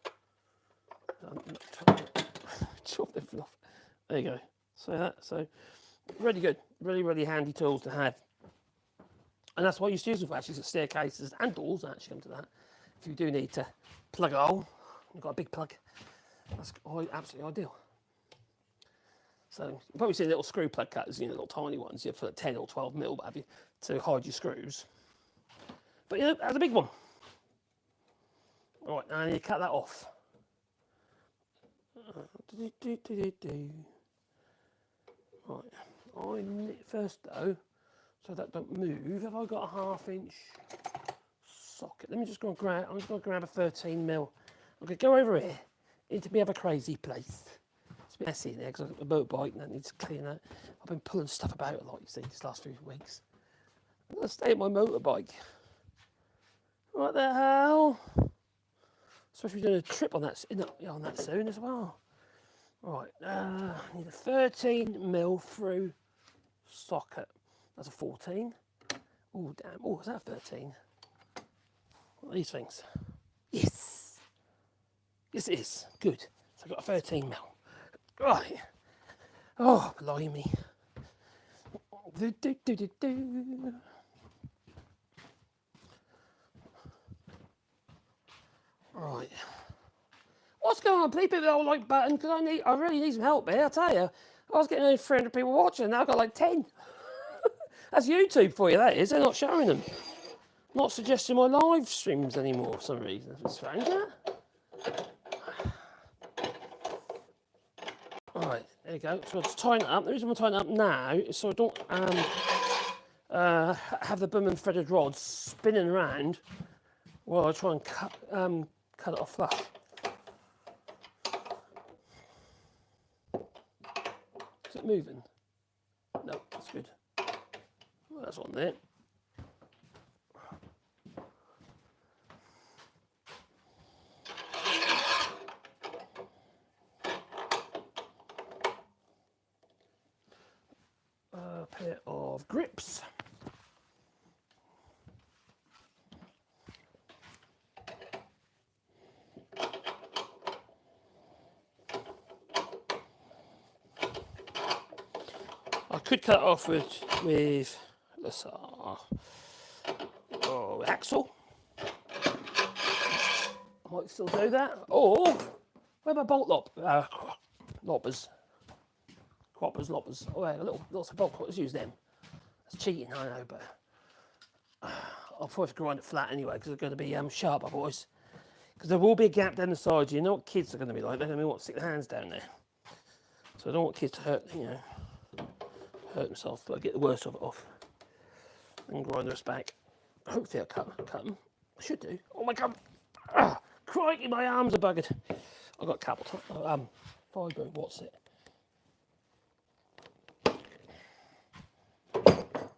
Chop them off. There you go. So really good, really handy tools to have. And that's what I used to use them for, actually, staircases and doors. Actually, come to that. If you do need to plug a hole, you've got a big plug. That's absolutely ideal. So you've probably seen little screw plug cutters, little tiny ones, for 10 or 12mm, what have you, to hide your screws. But that's a big one. All right, now I need to cut that off. Right, first though, so that don't move, have I got a 1/2 inch socket? Let me just go and grab. I'm just going to grab a 13mm. I'm going to go over here into me have a crazy place. It's a bit messy in there because I've got a motorbike and that needs to clean out. I've been pulling stuff about a lot, you see, these last few weeks. I'm going to stay at my motorbike. What the hell? Especially doing a trip on that soon as well. Right, I need a 13mm through socket. That's a 14. Oh, damn. Oh, is that a 13? What are these things? Yes. Yes, it is. Good. So I've got a 13mm. Right. Oh, blimey. Right. What's going on? Please hit the old like button because I really need some help here. I tell you, I was getting only 300 people watching. Now I've got like 10. That's YouTube for you. That is. They're not showing them. Not suggesting my live streams anymore for some reason. It's strange, isn't it? Alright, there you go. So I'll just tighten it up. The reason I'm tying it up now is so I don't have the boom and threaded rods spinning around while I try and cut it off flush. Is it moving? No, that's good. Well, that's on there. A pair of grips. I could cut it off with this axle. I might still do that. Or where are my bolt loppers? proppers, loppers. Oh, yeah, lots of bulk. Let's use them. It's cheating, I know, but I'll probably have to grind it flat anyway because they're going to be sharp otherwise. Because there will be a gap down the side. You know what kids are going to be like? They're going to want to stick their hands down there. So I don't want kids to hurt themselves, but I get the worst of it off and grind the rest back. Hopefully I'll cut them. I should do. Oh my god! Ah, crikey, my arms are buggered. I've got cable fibre. What's it?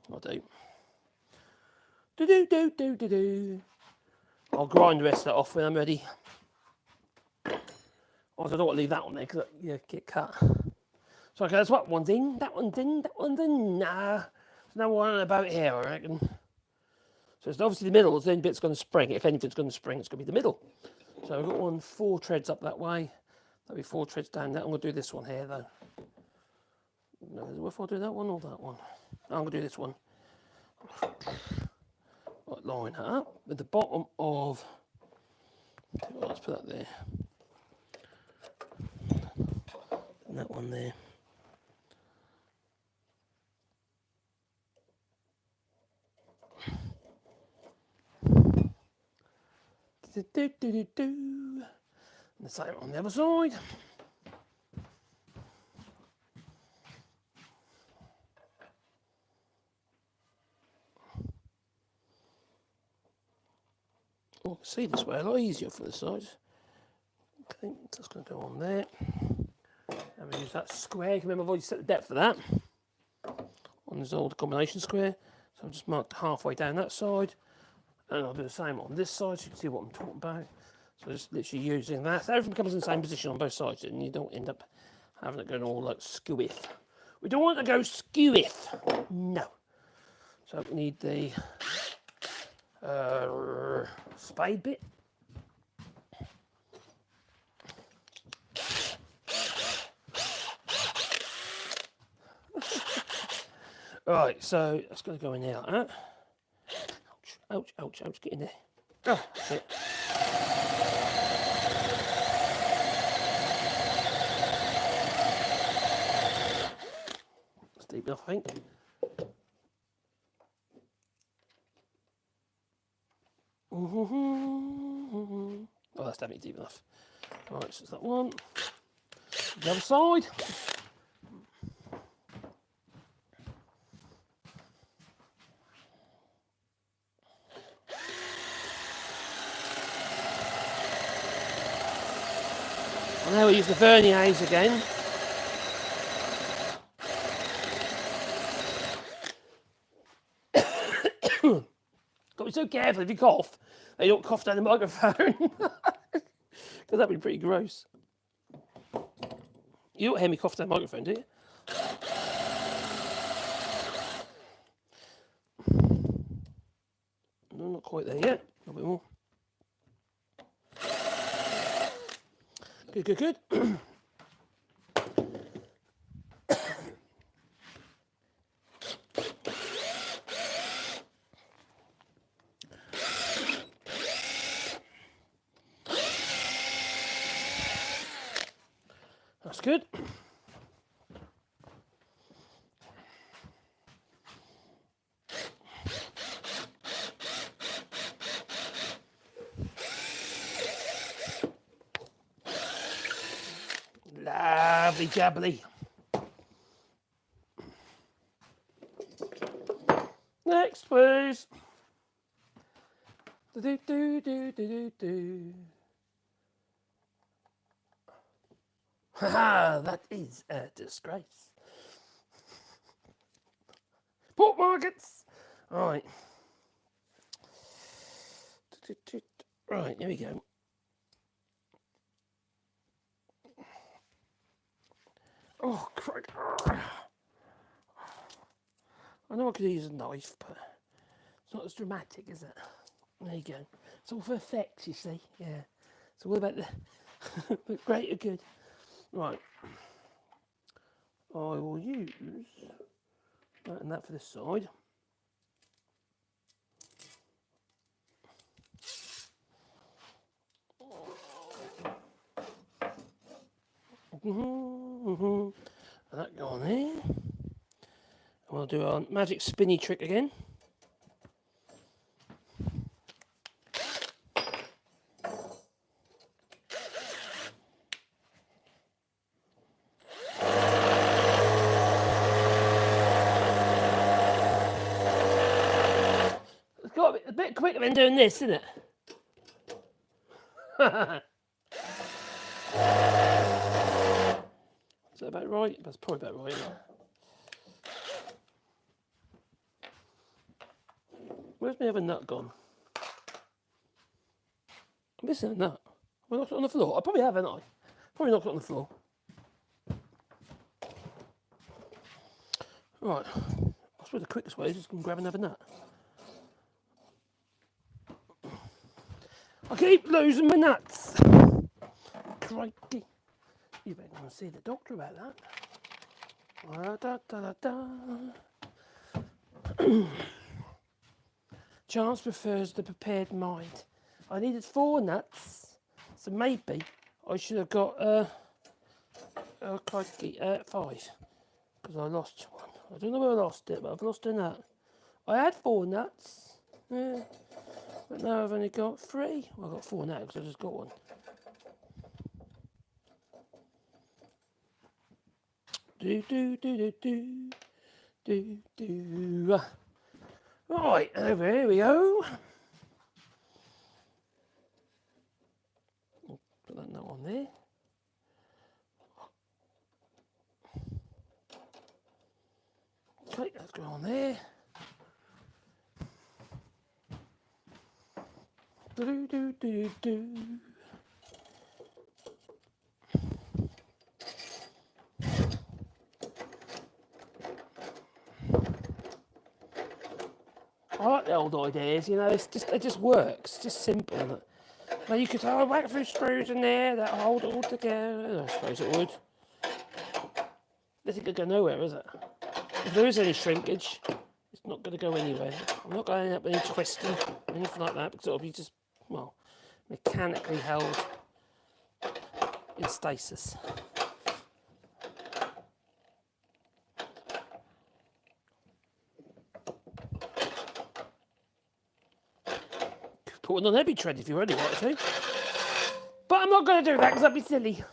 I'll do. Do. I'll grind the rest of that off when I'm ready. Also, I don't want to leave that one there because you get cut. So okay, that's what one's in, that one's in, that one's in. Nah. There's no one about here, I reckon. So it's obviously the middle, the only bit's going to spring. If anything's going to spring, it's going to be the middle. So I've got 4 treads up that way. That'll be 4 treads down there. I'm going to do this one here, though. No, if I do that one or that one? No, I'm going to do this one. Right, line that up with the bottom of... Let's put that there. And that one there. And the same on the other side. Oh, see this way a lot easier for the sides. Okay, that's going to go on there. And we use that square. Remember, I've already set the depth for that on this old combination square. So I've just marked halfway down that side, and I'll do the same on this side so you can see what I'm talking about. So just literally using that. So everything comes in the same position on both sides, and you don't end up having it going all like skew-if. We don't want to go skew-if. No. So we need the spade bit. Right, so that's going to go in there like that. Ouch, ouch, ouch, get in there. Oh, that's it. That's deep enough, I think. Oh, that's definitely deep enough. Right, so that's that one. The other side. And now we use the verniers again. Got to be so careful if you cough, that you don't cough down the microphone. Because that'd be pretty gross. You don't hear me cough down the microphone, do you? No, not quite there yet. A bit more. Good, good, good. That's good. Lovely jubbly. Next, please. Do. Haha, that is a disgrace. Pork markets. Right. Right, here we go. Oh, crap. I know I could use a knife, but it's not as dramatic, is it? There you go. It's all for effect, you see. Yeah. It's all about the greater good. Right. I will use that and that for this side. And that go on there. And we'll do our magic spinny trick again. It's got to be a bit quicker than doing this, isn't it? Is that about right? That's probably about right. Isn't it? Where's my other nut gone? I'm missing a nut. Have I knocked it on the floor? I probably have, haven't I? Probably knocked it on the floor. Right. I suppose the quickest way is just to grab another nut. I keep losing my nuts. Crikey. You better go and see the doctor about that. Da, da, da, da. Chance prefers the prepared mind. I needed 4 nuts, so maybe I should have got 5, because I lost one. I don't know where I lost it, but I've lost a nut. I had 4 nuts, yeah, but now I've only got 3. Well, I've got 4 now because I just got one. Do do do do do do do. Right, over here we go. Put that nut on there. Okay, let's go on there. Do do do do. I like the old ideas, you know. It just works. It's just simple, isn't it? Now you could say, oh, whack a few screws in there that hold it all together. I suppose it would. This ain't gonna go nowhere, is it? If there is any shrinkage, it's not going to go anywhere. I'm not going to end up any twisting or anything like that because it'll be just, well, mechanically held in stasis. Put one on every tread if you really want to. But I'm not going to do that because that'd be silly.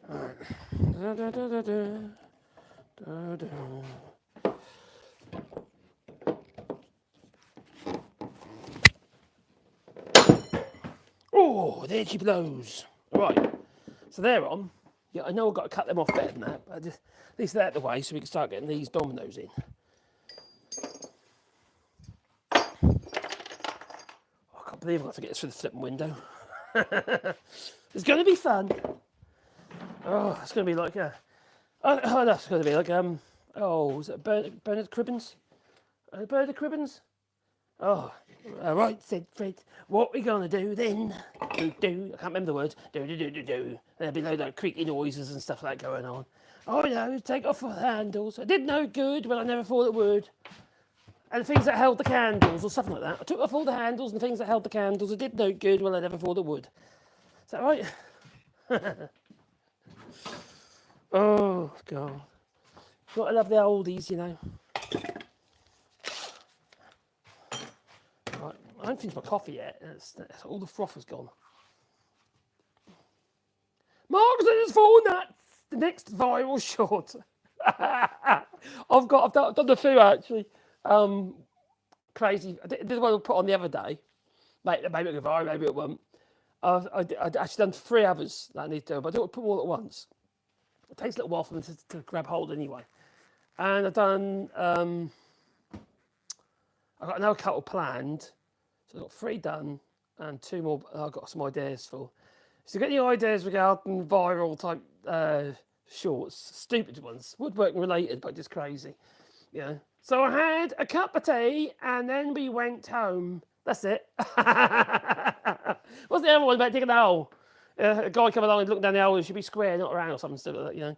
Right. Da, da, da, da, da. Da, da. Oh, there she blows. Right, so they're on. Yeah, I know I've got to cut them off better than that, but at least they're out the way so we can start getting these dominoes in. Oh, I can't believe I'm going to get this through the flipping window. It's going to be fun. Oh, it's going to be like oh, that's going to be like oh, is it Bernard Cribbins? Bernard Cribbins? Oh, all right, said Fred. What we gonna do then? Do do. I can't remember the words. Do do do do do. There'll be like creaky noises and stuff like that going on. Oh no, take off the handles. I did no good, but I never thought it would. And the things that held the candles or something like that. I took off all the handles and the things that held the candles. I did no good, well I never thought it would. Is that right? Oh God. Gotta love the oldies, you know. Right, I haven't finished my coffee yet. All the froth has gone. Mark said it's 4 nuts. The next viral short. I've done a few actually. Crazy. I did one I put on the other day. Maybe it'll go viral, maybe it won't. I'd actually done 3 others that I need to do, but I don't want to put them all at once. It takes a little while for them to grab hold anyway. And I've done, I've got another couple planned. So I've got 3 done and 2 more I've got some ideas for. So get any ideas regarding viral type shorts, stupid ones, woodworking related, but just crazy. Yeah. So I had a cup of tea and then we went home. That's it. What's the other one about digging a hole? A guy coming along and looking down the hole, it should be square, not round or something, stuff like that, you know.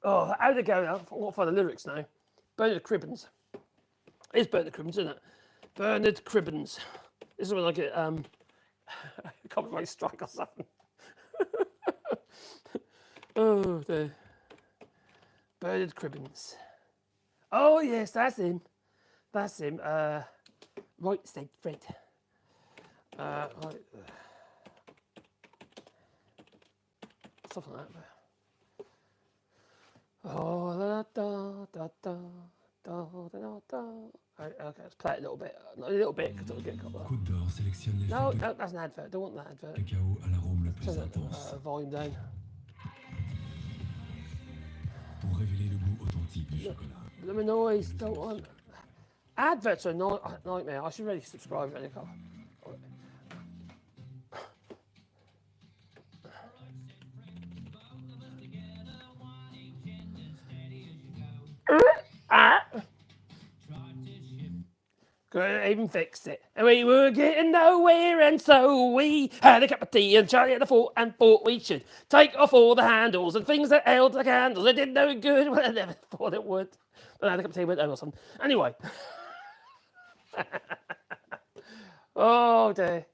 Oh, how'd it go now? I want to find the lyrics now. Bernard Cribbins. It's Bernard Cribbins, isn't it? Bernard Cribbins. This is when I get copyright strike or something. Oh, the Bernard Cribbins. Oh yes, that's him. That's him. Right said Fred. Right. Something like that. Oh, da da da da da da da. Okay, let's play it a little bit. Not a little bit, because it'll get cut off. Côte d'Or sélectionne les No, fèves no, that's an advert. Don't want that advert. de cacao à l'arôme le plus Turn intense the volume down. pour révéler le goût authentique du chocolat. The noise, don't want. Adverts are a nightmare. I should really subscribe to any car. Couldn't even fix it. And we were getting nowhere, and so we had a cup of tea and Charlie at the fort and thought we should take off all the handles and things that held the candles. It did no good. Well, I never thought it would. But I had a cup of tea with or something. Anyway. Oh dear.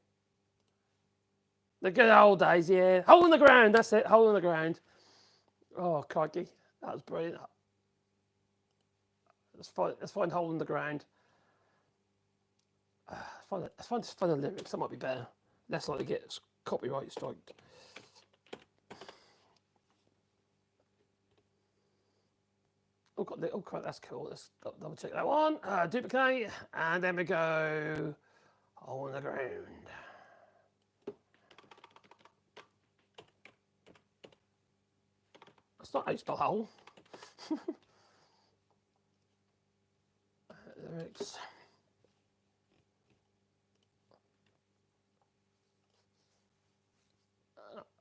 The good old days, yeah. Hole in the ground, that's it. Hole in the ground. Oh, crikey. That was brilliant. Let's find hole in the ground. Let's find the lyrics. That might be better. Less likely to get copyright striked. Oh, crap, that's cool. Let's double check that one. Duplicate, and then we go hole in the ground. That's not how you spell hole. Lyrics.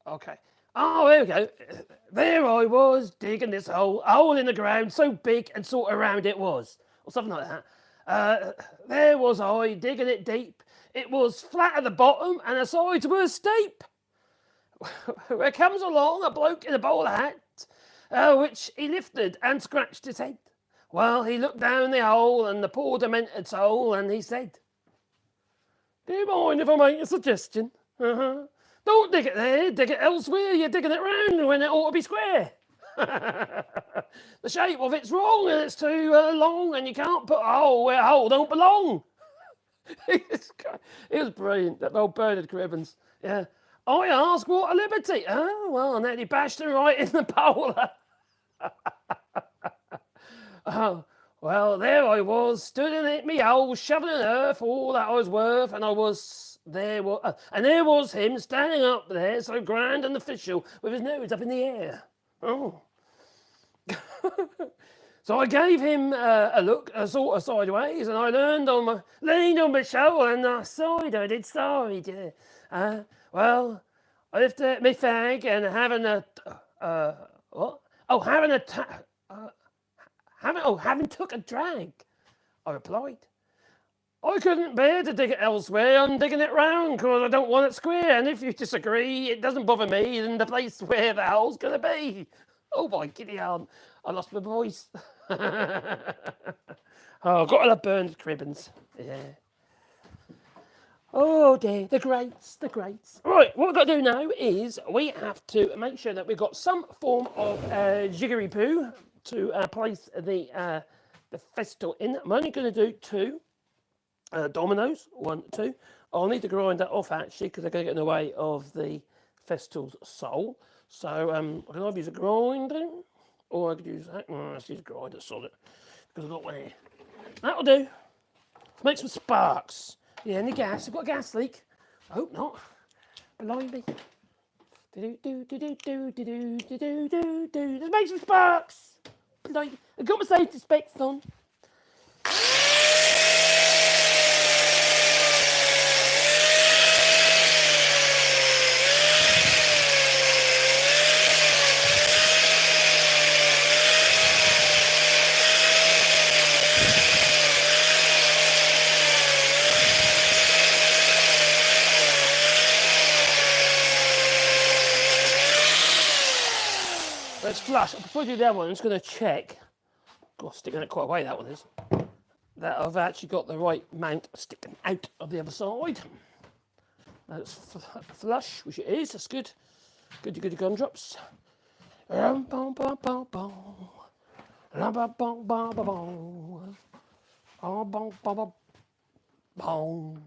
Okay. Oh, there we go. There I was digging this hole in the ground, so big and sort of round it was, or something like that. There was I digging it deep. It was flat at the bottom and the sides were steep. There comes along a bloke in a bowler hat, which he lifted and scratched his head. Well, he looked down the hole and the poor demented soul, and he said, "Do you mind if I make a suggestion? Don't dig it there, dig it elsewhere. You're digging it round when it ought to be square. The shape of it's wrong and it's too long, and you can't put a hole where a hole don't belong." It was brilliant, that old Bernard Cribbins. Yeah. I ask what a liberty. Oh, well, and then he bashed him right in the bowler. Oh, well, there I was, stood in it, me hole, shoveling earth, all that I was worth, and there was him standing up there, so grand and official, with his nose up in the air. Oh. So I gave him a look, a sort of sideways, and I leaned on my shoulder, and I sighed. I did sigh. Well, I lifted my fag and having took a drag. I replied. I couldn't bear to dig it elsewhere. I'm digging it round because I don't want it square. And if you disagree, it doesn't bother me in the place where the hole's going to be. Oh, my giddy arm. I lost my voice. Oh, got to love Bernard Cribbins. Yeah. Oh, dear. The greats. Right, what we've got to do now is we have to make sure that we've got some form of jiggery poo to place the Festool in. I'm only going to do 2. Dominoes, 1, 2. I'll need to grind that off actually because they're going to get in the way of the Festool's sole. So I can either use a grinder or I could use that. Let's use a grinder, solid, because I've got one here. That'll do. Let's make some sparks. Yeah, any gas? I've got a gas leak. I hope not. Blimey. Let's make some sparks. Blimey. I've got my safety specs on. Let's flush. Before I do the other one, I'm just going to check. God, sticking it quite away, that one is. That I've actually got the right mount sticking out of the other side. That's flush, which it is. That's good. Good gumdrops. Rum, bum, bum, bum, bum. Rum, bum, bum, bum, bum, bum. Bum, bum, bum, bum, bum.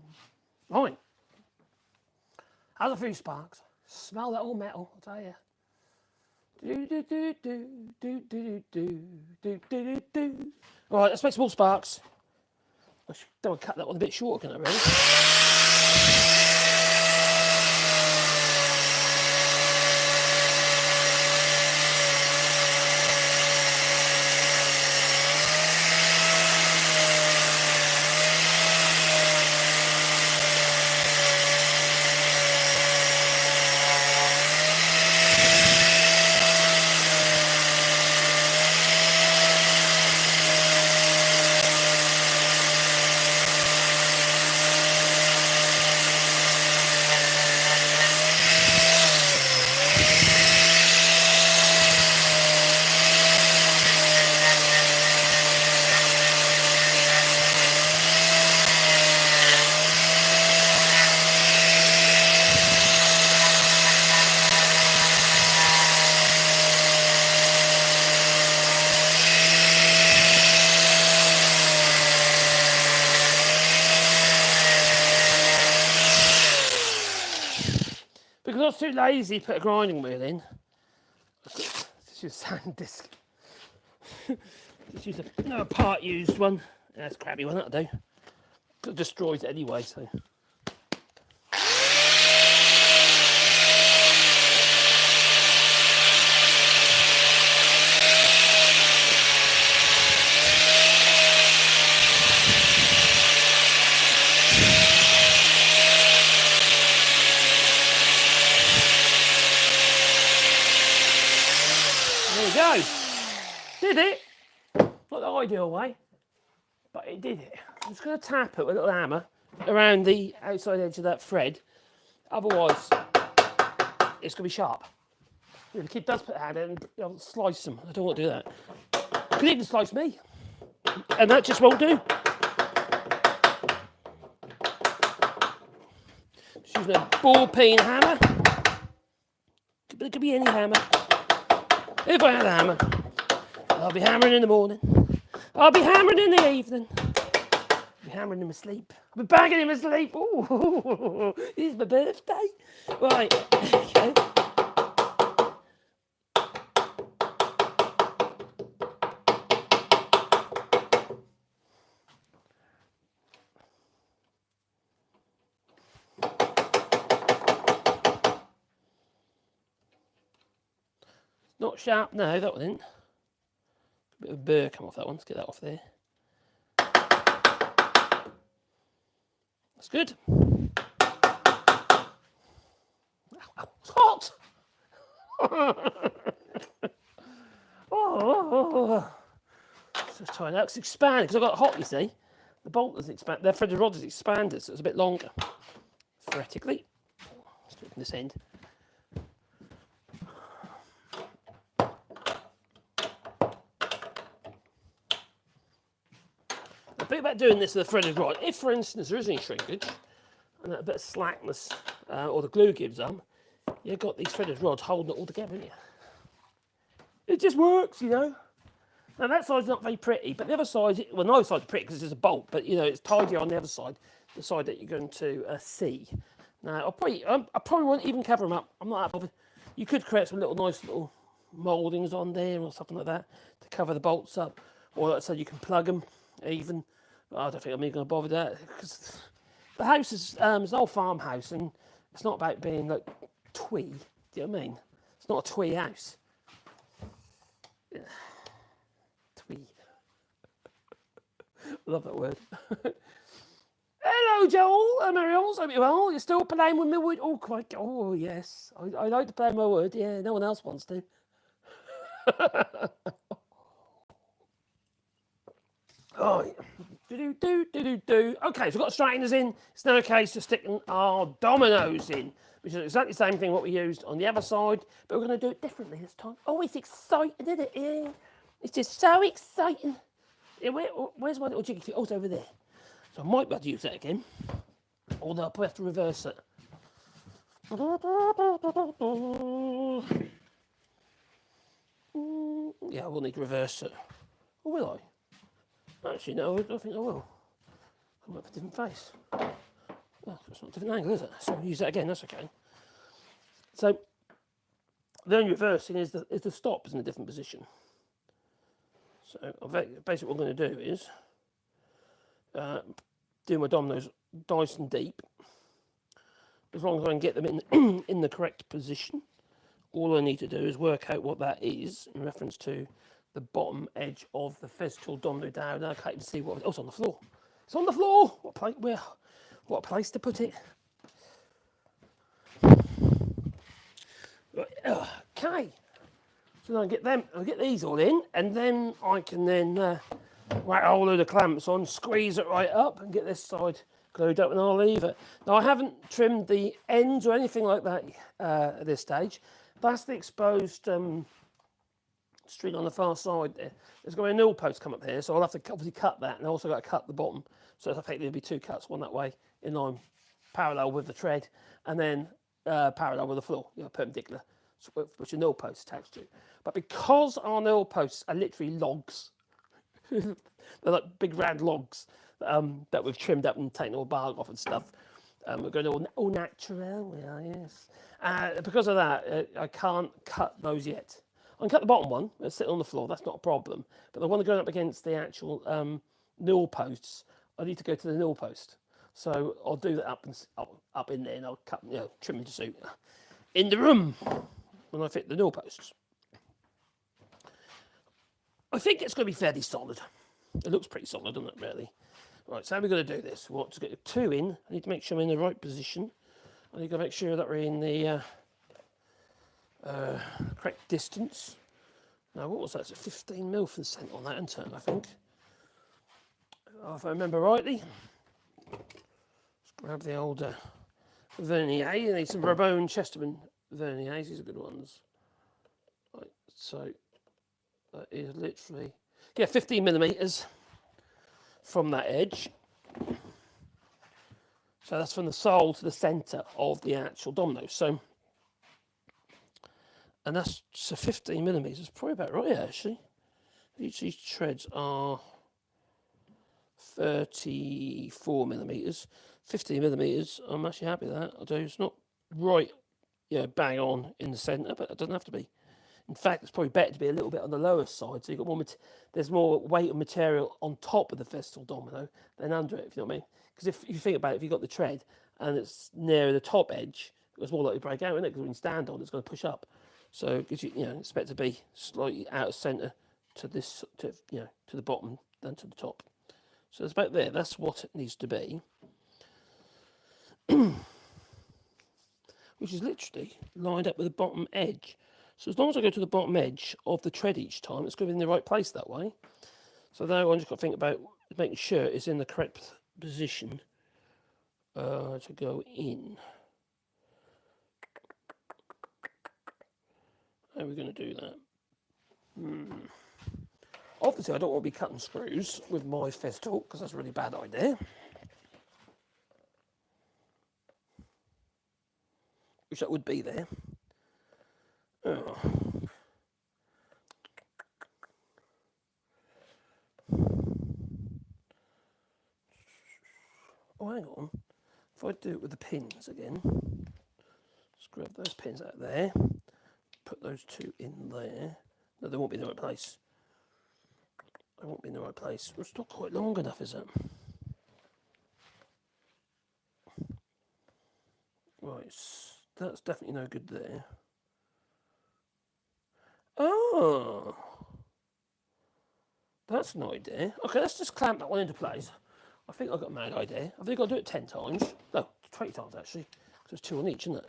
Right. How's a few sparks? Smell that old metal, I'll tell you. Do, do, do, do, do, do, do, do, do, do, do. Right, let's make some more sparks. I don't want to cut that one a bit short, can I, really? Because I was too lazy to put a grinding wheel in. Just use a sand disc. Just use another part used one. That's a crappy one, that'll do. It destroys it anyway, so. There we go. Did it. Not the ideal way, but it did it. I'm just going to tap it with a little hammer around the outside edge of that thread. Otherwise, it's going to be sharp. If the kid does put a hand in, I'll slice them. I don't want to do that. You can even slice me. And that just won't do. Just using a ball peen hammer. It could be any hammer. If I had a hammer, I'll be hammering in the morning. I'll be hammering in the evening. I'll be hammering in my sleep. I'll be banging in my sleep. Ooh, it's my birthday. Right, okay. Not sharp now, that one isn't. A bit of a burr come off that one. Let's get that off there. That's good. It's hot! Oh. Let's just try that. It's expanded because I got hot, you see. The bolt has expanded. The threaded rod has expanded, so it's a bit longer. Theoretically. Let's do it from this end. The bit about doing this with a threaded rod, if for instance there is any shrinkage and a bit of slackness or the glue gives up, you've got these threaded rods holding it all together, haven't you? It just works, you know. Now that side's not very pretty, but the other side, well, no side's pretty because there's a bolt, but you know it's tidier on the other side, the side that you're going to see. Now I probably won't even cover them up. I'm not that bothered. You could create some nice little mouldings on there or something like that to cover the bolts up, or like I said, you can plug them even. But I don't think I'm even going to bother that because the house is it's an old farmhouse and it's not about being like twee. Do you know what I mean? It's not a twee house. Twee. I love that word. Hello, Joel. Mariels. Hope you're well. You're still playing with my wood. Oh, quite. Oh, yes. I like to play with my wood. Yeah, no one else wants to. Oh, okay, so we've got straighteners in. It's now a case of sticking our dominoes in, which is exactly the same thing what we used on the other side, but we're going to do it differently this time. Oh, it's exciting, isn't it? Yeah. It's just so exciting. Yeah, where's my little jiggy thing? Oh, it's over there. So I might be able to use that again, although I'll probably have to reverse it. Yeah, I will need to reverse it. Or will I? Actually, no, I don't think I will. Come up with a different face. Oh, it's not a different angle, is it? So we'll use that again, that's okay. So the only reversing is the stop is in a different position. So basically what I'm going to do is do my dominoes nice and deep. As long as I can get them in, in the correct position, all I need to do is work out what that is in reference to the bottom edge of the Festool Domino down. I can't even see what. Oh, it's on the floor. It's on the floor. What a place to put it. Right, okay. So then I'll get these all in, and then I can then whack a whole load of clamps on, squeeze it right up, and get this side glued up, and I'll leave it. Now I haven't trimmed the ends or anything like that at this stage. That's the exposed string on the far side there. There's going to be a nil post come up here, so I'll have to obviously cut that, and I also got to cut the bottom. So effectively there'll be two cuts, one that way in line parallel with the tread, and then parallel with the floor, perpendicular, which are nil posts attached to. But because our nil posts are literally logs, they're like big round logs that we've trimmed up and taken all bark off and stuff. We're going all natural, yes. Because of that, I can't cut those yet. I can cut the bottom one, it's sitting on the floor, that's not a problem. But the one going up against the actual nil posts, I need to go to the nil post. So I'll do that up in there, and I'll cut, trim into suit in the room when I fit the nil posts. I think it's going to be fairly solid. It looks pretty solid, doesn't it, really? Right, so how are we going to do this? We want to get the two in. I need to make sure I'm in the right position. I need to make sure that we're in the correct distance. Now, what was that? It's a 15mm for the centre on that, isn't it, I think? If I remember rightly. Let's grab the old vernier. I need some Rabone Chesterman verniers. These are good ones. Right, so that is literally, 15mm from that edge. So that's from the sole to the centre of the actual domino. So, and that's so 15mm. It's probably about right, actually. Each of these treads are 34mm. 15mm. I'm actually happy with that. Although it's not right, bang on in the centre, but it doesn't have to be. In fact, it's probably better to be a little bit on the lower side, so you've got more. There's more weight of material on top of the Festool Domino than under it, if you know what I mean. Because if you think about it, if you've got the tread and it's near the top edge, it's more likely to break out, isn't it? Because when you stand on it, it's going to push up. So it gives you, expect to be slightly out of centre to this, to the bottom than to the top. So it's about there. That's what it needs to be. Which is literally lined up with the bottom edge. So as long as I go to the bottom edge of the tread each time, it's going to be in the right place that way. So now I've just got to think about making sure it's in the correct position to go in. How are we going to do that? Obviously, I don't want to be cutting screws with my Festool because that's a really bad idea. Which that would be there. Oh, hang on. If I do it with the pins again, just grab those pins out there, put those two in there. No, they won't be in the right place. They won't be in the right place. It's not quite long enough, is it? Right, that's definitely no good there. Oh, that's an idea. Okay, let's just clamp that one into place. I think I've got a mad idea. I think I'll do it 10 times. No, 20 times actually. Because there's 2 on each, isn't it?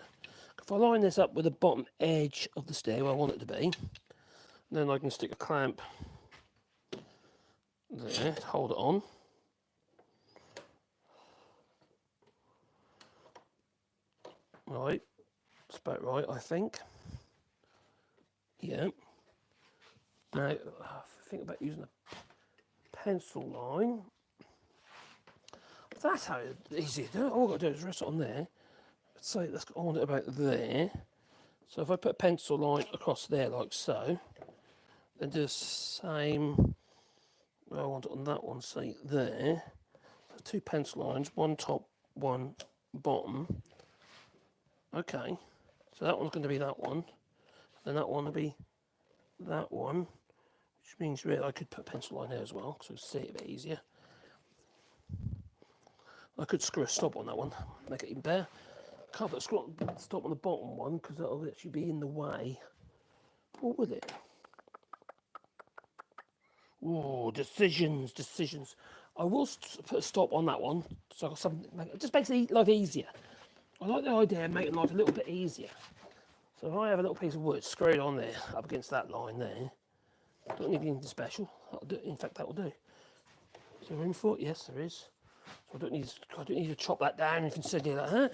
If I line this up with the bottom edge of the stair where I want it to be, then I can stick a clamp there to hold it on. Right, that's about right, I think. Yeah. Now, think about using a pencil line. That's how easy to do it. All I've got to do is rest it on there. So let's go on it about there. So if I put a pencil line across there like so, then do the same. I want it on that one, say there. So 2 pencil lines, one top, one bottom. Okay, so that one's going to be that one. Then that one will be that one, which means really I could put a pencil line there as well, so see it a bit easier. I could screw a stop on that one, make it even better. Can't put a stop on the bottom one because that'll actually be in the way. Or will it? Oh, decisions. I will put a stop on that one, so something just makes life easier. I like the idea of making life a little bit easier. So if I have a little piece of wood screwed on there, up against that line there, don't need anything special. That'll do. In fact, that will do. Is there room for it? Yes, there is. So I don't need to chop that down and consider like that.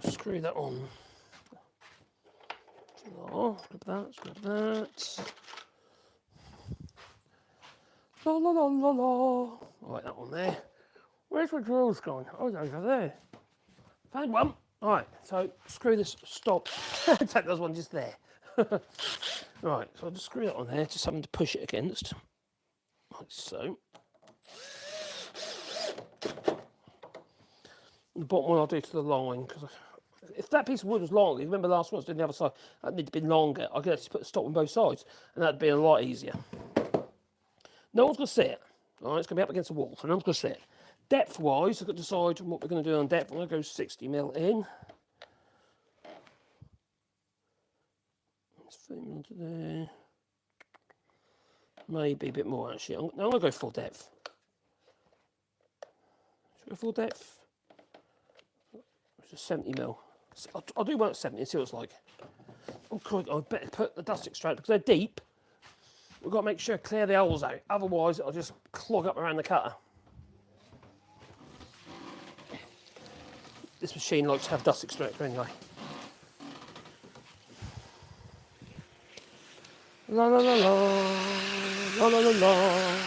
So screw that on. Oh, scrub that. La la la la la. Right, that one there. Where's my drills gone? Oh, those are there. Found one. Alright, so screw this stop. In fact, there's one just there. Right, so I'll just screw that on there, just something to push it against. Like so. The bottom one I'll do to the line, because if that piece of wood was longer, you remember last one I was doing the other side, that needed to be longer. I could actually put the stop on both sides, and that'd be a lot easier. No one's going to see it. Alright, it's going to be up against the wall, so no one's going to see it. Depth-wise, I've got to decide what we're going to do on depth. I'm going to go 60mm in. Let's fit into there. Maybe a bit more, actually. I'm going to go full depth. Should we go full depth? It's just 70mm. I'll do one at 70 and see what it's like. Oh, God, I better put the dust extractor, because they're deep. We've got to make sure to clear the holes out. Otherwise, it'll just clog up around the cutter. This machine likes to have dust extractor anyway. La la la la, la la la la.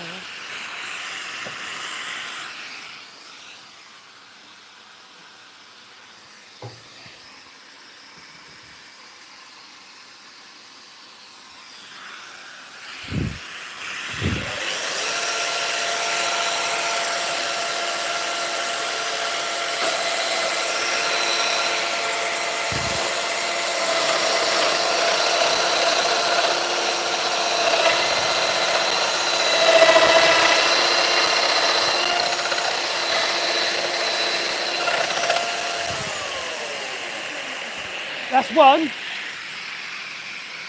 That's one.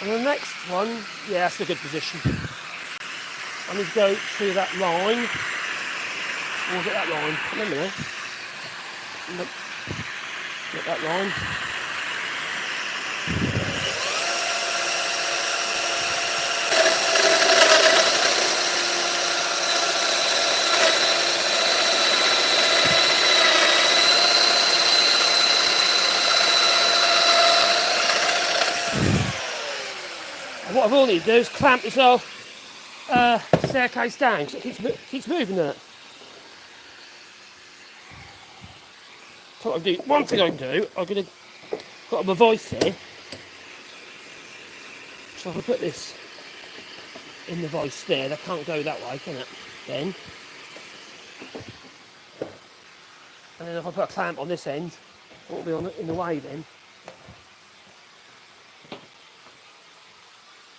And the next one, yeah, that's a good position. I need to go through that line. Or get that line. Remember there. Nope. Get that line. What I will need to do is clamp this little staircase down because it keeps moving there. So what I do, one thing I can do, got my voice here. So if I put this in the voice there, that can't go that way, can it? Then. And then if I put a clamp on this end, it won't be in the way then.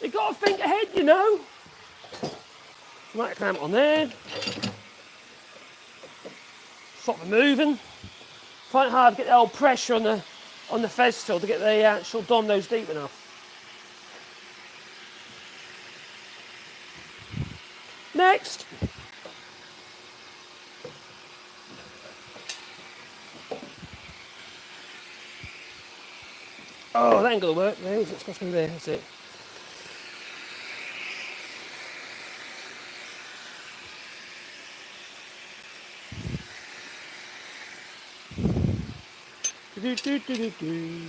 You got to think ahead, you know. Right, clamp on there. Stop it moving. Find it hard to get the old pressure on the Festool to get the actual dominoes deep enough. Next. Oh, that ain't gonna work. There, it's supposed to be there. That's it. Do do do do do.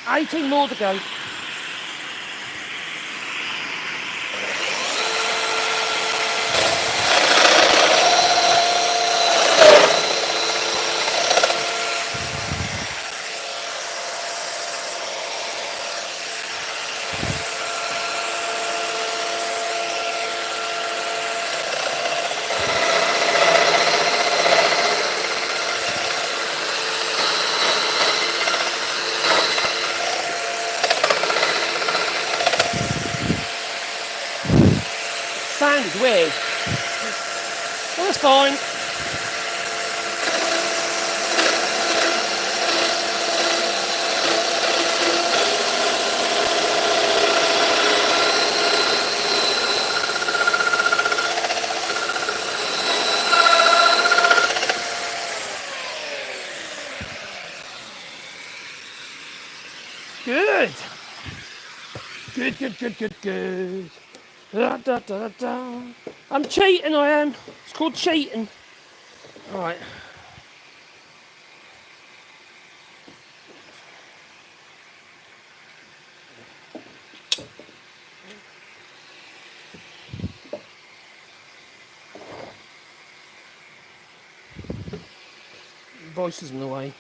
18 more to go. Sounded weird. Well, that's fine. Good. Good, good, good, good, good. Da, da, da, da. I'm cheating, I am. It's called cheating. All right. Voices in the way.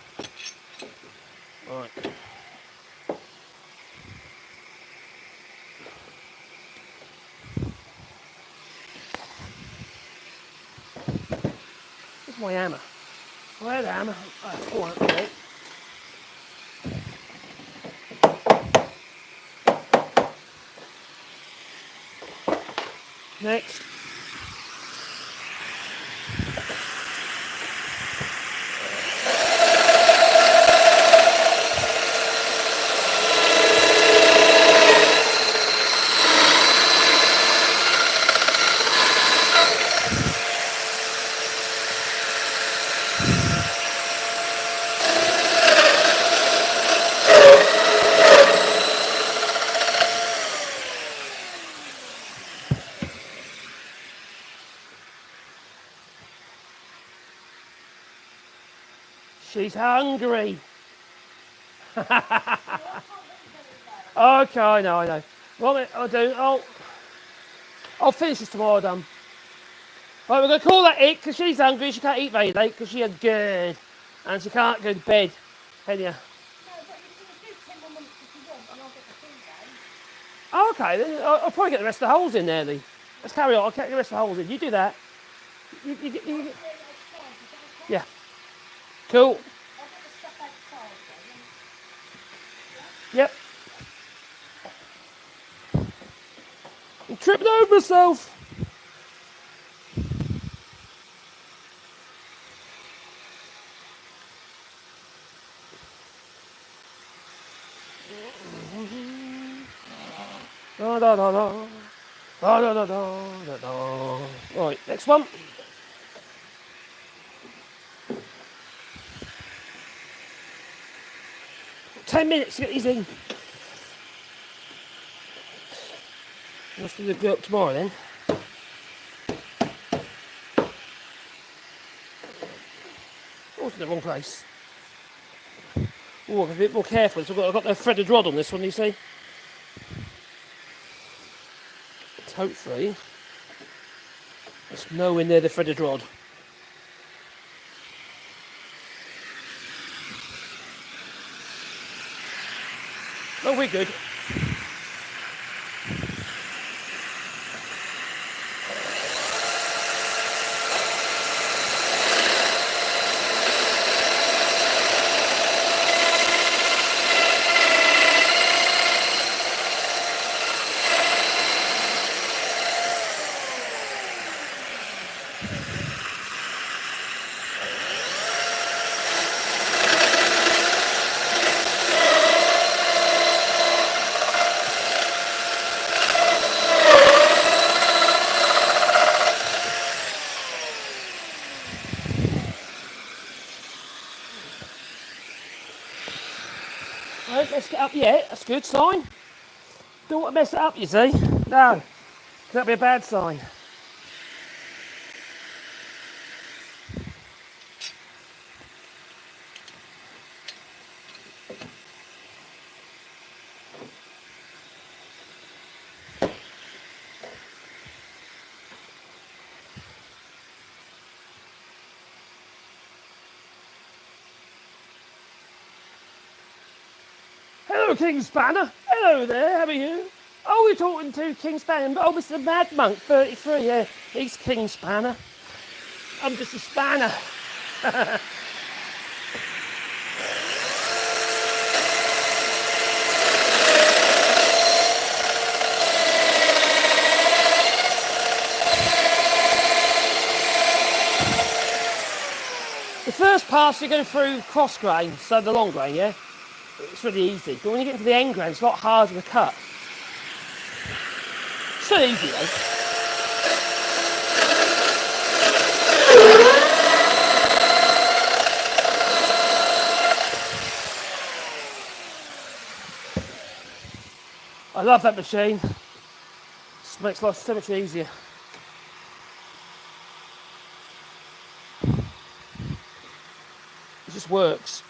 All right. Where's my hammer? Where's the hammer? Oh, all right, okay. Next. She's hungry. Okay, I know. Well, I'll do. I'll finish this tomorrow, done. Right, we're going to call that it because she's hungry. She can't eat very late because she is good. And she can't go to bed. Can you? No, but you can do 10 more minutes if you want, and I'll get the food out. Oh, okay, then I'll probably get the rest of the holes in there, then. Let's carry on. I'll get the rest of the holes in. You do that. You. Yeah. Cool. I'll get the stuff outside then. Yep. I'm tripping over myself. Da da da da. Da da da da da. Right, next one. Ten minutes to get these in. Must do the go up tomorrow then. Oh, it's in the wrong place. Oh, I'm a bit more careful. So I've got no threaded rod on this one, you see. Hopefully, it's nowhere near the threaded rod. Oh, we're good. Don't mess it up yet. That's a good sign. Don't want to mess it up, you see. No, that'd be a bad sign. Hello, King Spanner. Hello there, how are you? Oh, we're talking to King Spanner. Oh, Mr. Mad Monk, 33, yeah. He's King Spanner. I'm just a spanner. The first pass you're going through cross grain, so the long grain, yeah? It's really easy. But when you get into the end grain, it's a lot harder to cut. Still easy though. I love that machine. Just makes life so much easier. It just works.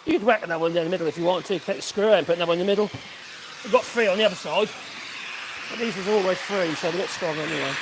You could whack another one in the middle if you want to. Take the screw out and put another one in the middle. We've got 3 on the other side. But these are always 3, so they're a bit stronger anyway.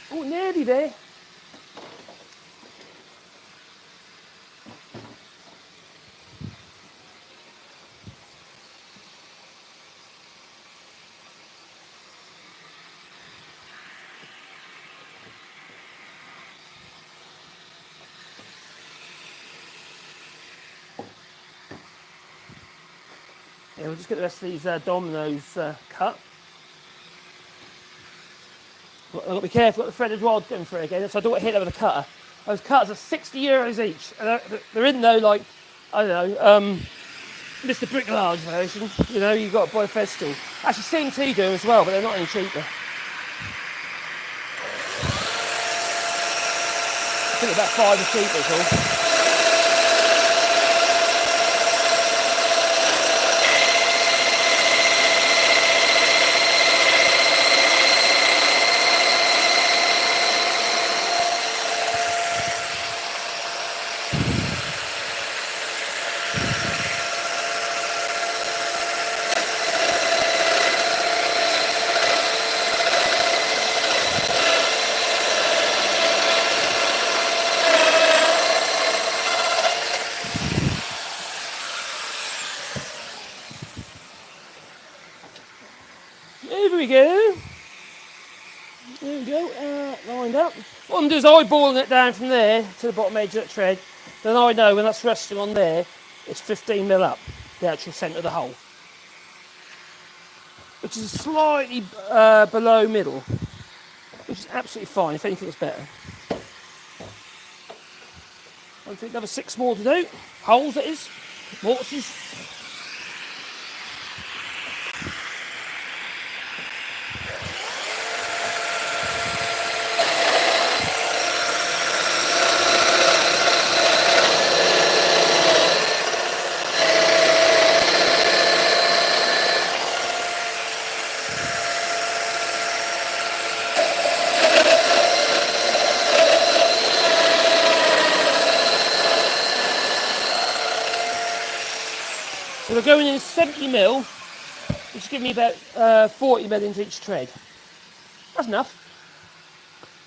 Oh, nearly there. Yeah, we'll just get the rest of these dominoes cut. I've got to be careful, I've got the threaded rod going through again, so I don't want to hit them with a cutter. Those cutters are €60 each. And they're in though, like, I don't know, Mr. Bricklarge version. You know, you've got to buy Festool. Actually, C&T do as well, but they're not any cheaper. I think about 5 are cheaper, so. Here we go. There we go, lined up. What I'm doing is eyeballing it down from there to the bottom edge of that tread. Then I know when that's resting on there, it's 15mm up, the actual centre of the hole. Which is slightly below middle, which is absolutely fine, if anything it's better. I think another 6 more to do. Holes, that is. Mortises. So we're going in 70mm, which is giving me about 40mm into each tread. That's enough.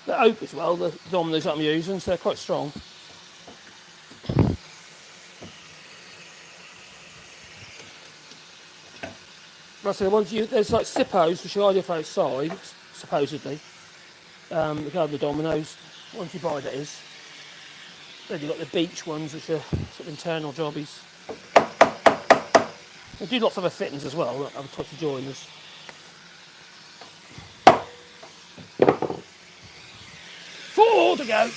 The oak as well, the dominoes that I'm using, so they're quite strong. Right, so the ones there's like Sippos, which are ideal for outside, supposedly. The dominoes, once you buy that is. Then you've got the beach ones, which are sort of internal jobbies. They do lots of other fittings as well, other types of joiners. Four to go.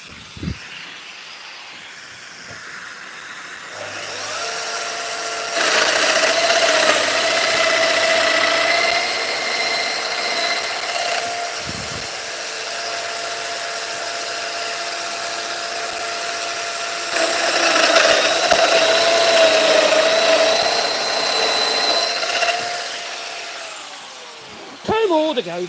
more to go.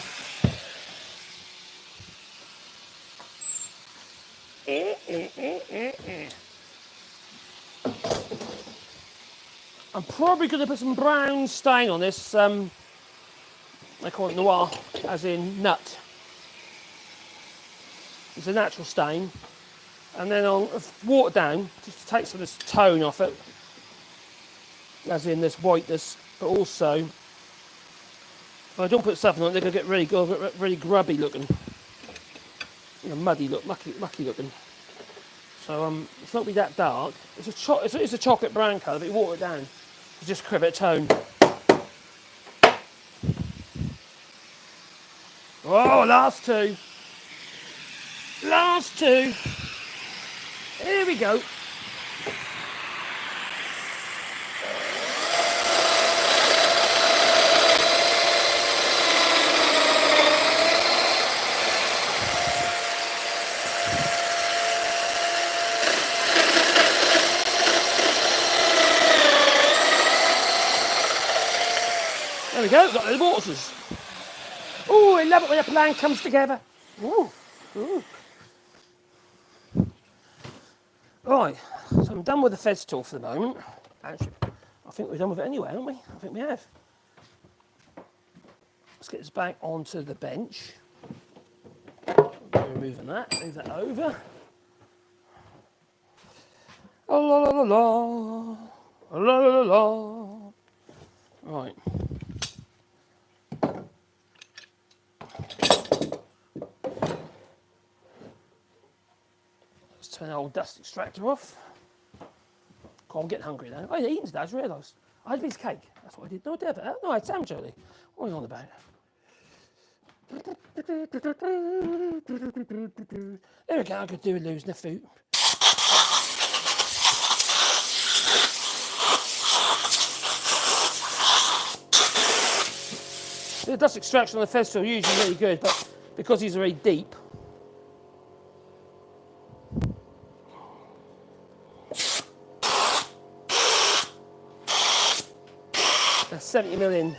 I'm probably going to put some brown stain on this. I call it noir, as in nut. It's a natural stain. And then I'll water down, just to take some of this tone off it. As in this whiteness, but also, if I don't put stuff on it, they're going to get really grubby looking. You know, muddy look, mucky looking. So it's not be that dark. It's a chocolate brown colour, but you water it down to just create a bit of tone. Oh, last two. Last two. Here we go. There we go, got the mortises. Oh, I love it when a plan comes together. Ooh, ooh. Right, so I'm done with the Festool for the moment. Actually, I think we're done with it anyway, aren't we? I think we have. Let's get this back onto the bench. Removing that, move that over. Oh, la la la la. Oh, la la la la. Right. Let's turn the old dust extractor off. God, I'm getting hungry now. I had eaten today, I just realised. I had a piece of cake. That's what I did. No, I did that. No, I had sandwich early. What are you on about? There we go, I could do with losing the food. The dust extraction on the Festool are usually really good, but because these are very deep, they're 70 million.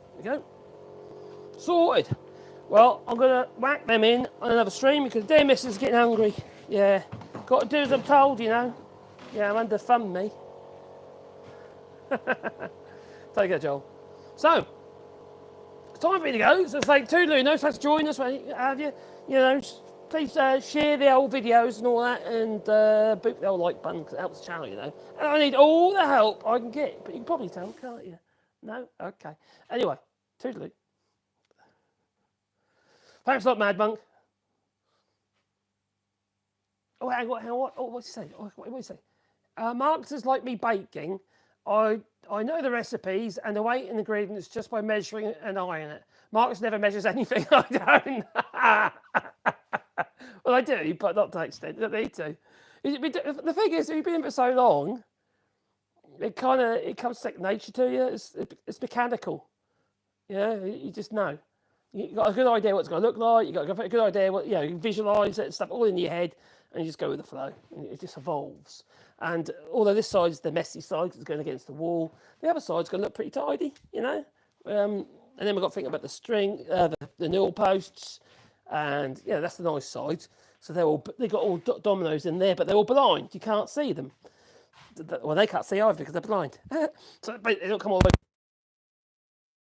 There we go. Sorted. Well, I'm going to whack them in on another stream because dear missus is getting hungry. Yeah. Got to do as I'm told, you know. Yeah, I'm underfunded me. Take it, Joel. So, it's time for me to go. So thank Toodaloo. No, thanks for joining us. Have you? You know, please share the old videos and all that, and boot the old like button because it helps the channel, you know. And I need all the help I can get. But you can probably tell, can't you? No? Okay. Anyway, Toodaloo. Thanks a lot, Mad Monk. Oh, hang on, what? Oh, what's he say? Oh, what did he say? Marcus is like me baking. I know the recipes and the weight and ingredients just by measuring and eyeing it. Marcus never measures anything. I don't. Well, I do, but not to that extent. I don't need to. The thing is, if you've been in for so long, it comes second nature to you. It's mechanical. Yeah, you just know. You got a good idea what it's going to look like. You got a good idea what you can visualize it and stuff all in your head, and you just go with the flow. And it just evolves. And although this side is the messy side, 'cause it's going against the wall, the other side's going to look pretty tidy, you know. And then we've got to think about the string, the newel posts, and yeah, that's the nice side. So they've got all dominoes in there, but they're all blind. You can't see them. Well, they can't see either because they're blind. So they don't come all the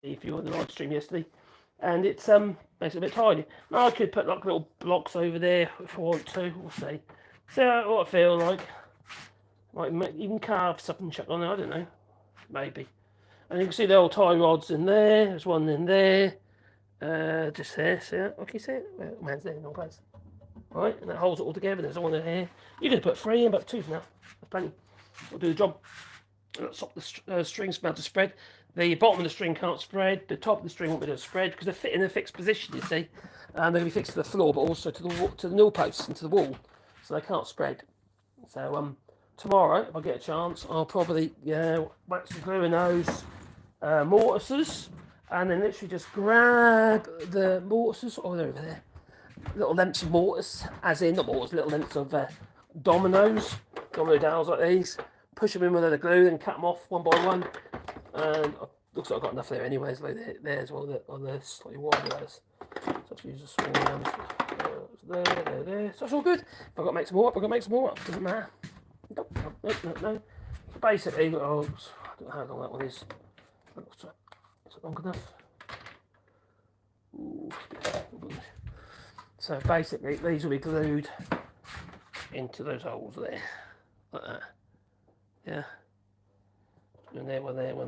way. If you were on the live stream yesterday. And it's makes it a bit tiny. Now I could put like little blocks over there if I want to. We'll see. See what I feel like. Might even carve something chuck on there. I don't know. Maybe. And you can see the old tie rods in there. There's one in there. Just there. See that? Okay, see it? Well, man's there in no place. Right, and that holds it all together. There's one in here. You could put 3 in, but 2's enough. That's plenty. We'll do the job. Stop the strings from out to spread. The bottom of the string can't spread. The top of the string won't be able to spread because they're fit in a fixed position, you see. And they're going to be fixed to the floor, but also to the newel posts and to the wall, so they can't spread. So tomorrow, if I get a chance, I'll probably wax some glue in those mortises, and then literally just grab the mortises. Oh, they're over there. Little lengths of mortise, as in not mortise, little lengths of dominoes, domino dowels like these, push them in with the glue, then cut them off one by one. And looks like I've got enough there anyways, like there's one on the slightly wider ones. So I've used a small ones. There. So it's all good. If I've got to make some more up, I've got to make some more up. Doesn't matter. No. So basically, I don't know how long that one is. Is it long enough? Ooh, so basically, these will be glued into those holes there, like that. Yeah. One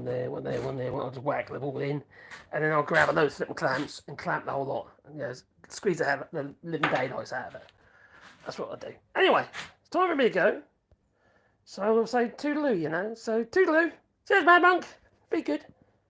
there. I'll just whack them all in, and then I'll grab those little clamps and clamp the whole lot, and squeeze the living daylights out of it. That's what I do. Anyway, it's time for me to go. So I'll say toodaloo, So toodaloo. Cheers, Mad Monk. Be good.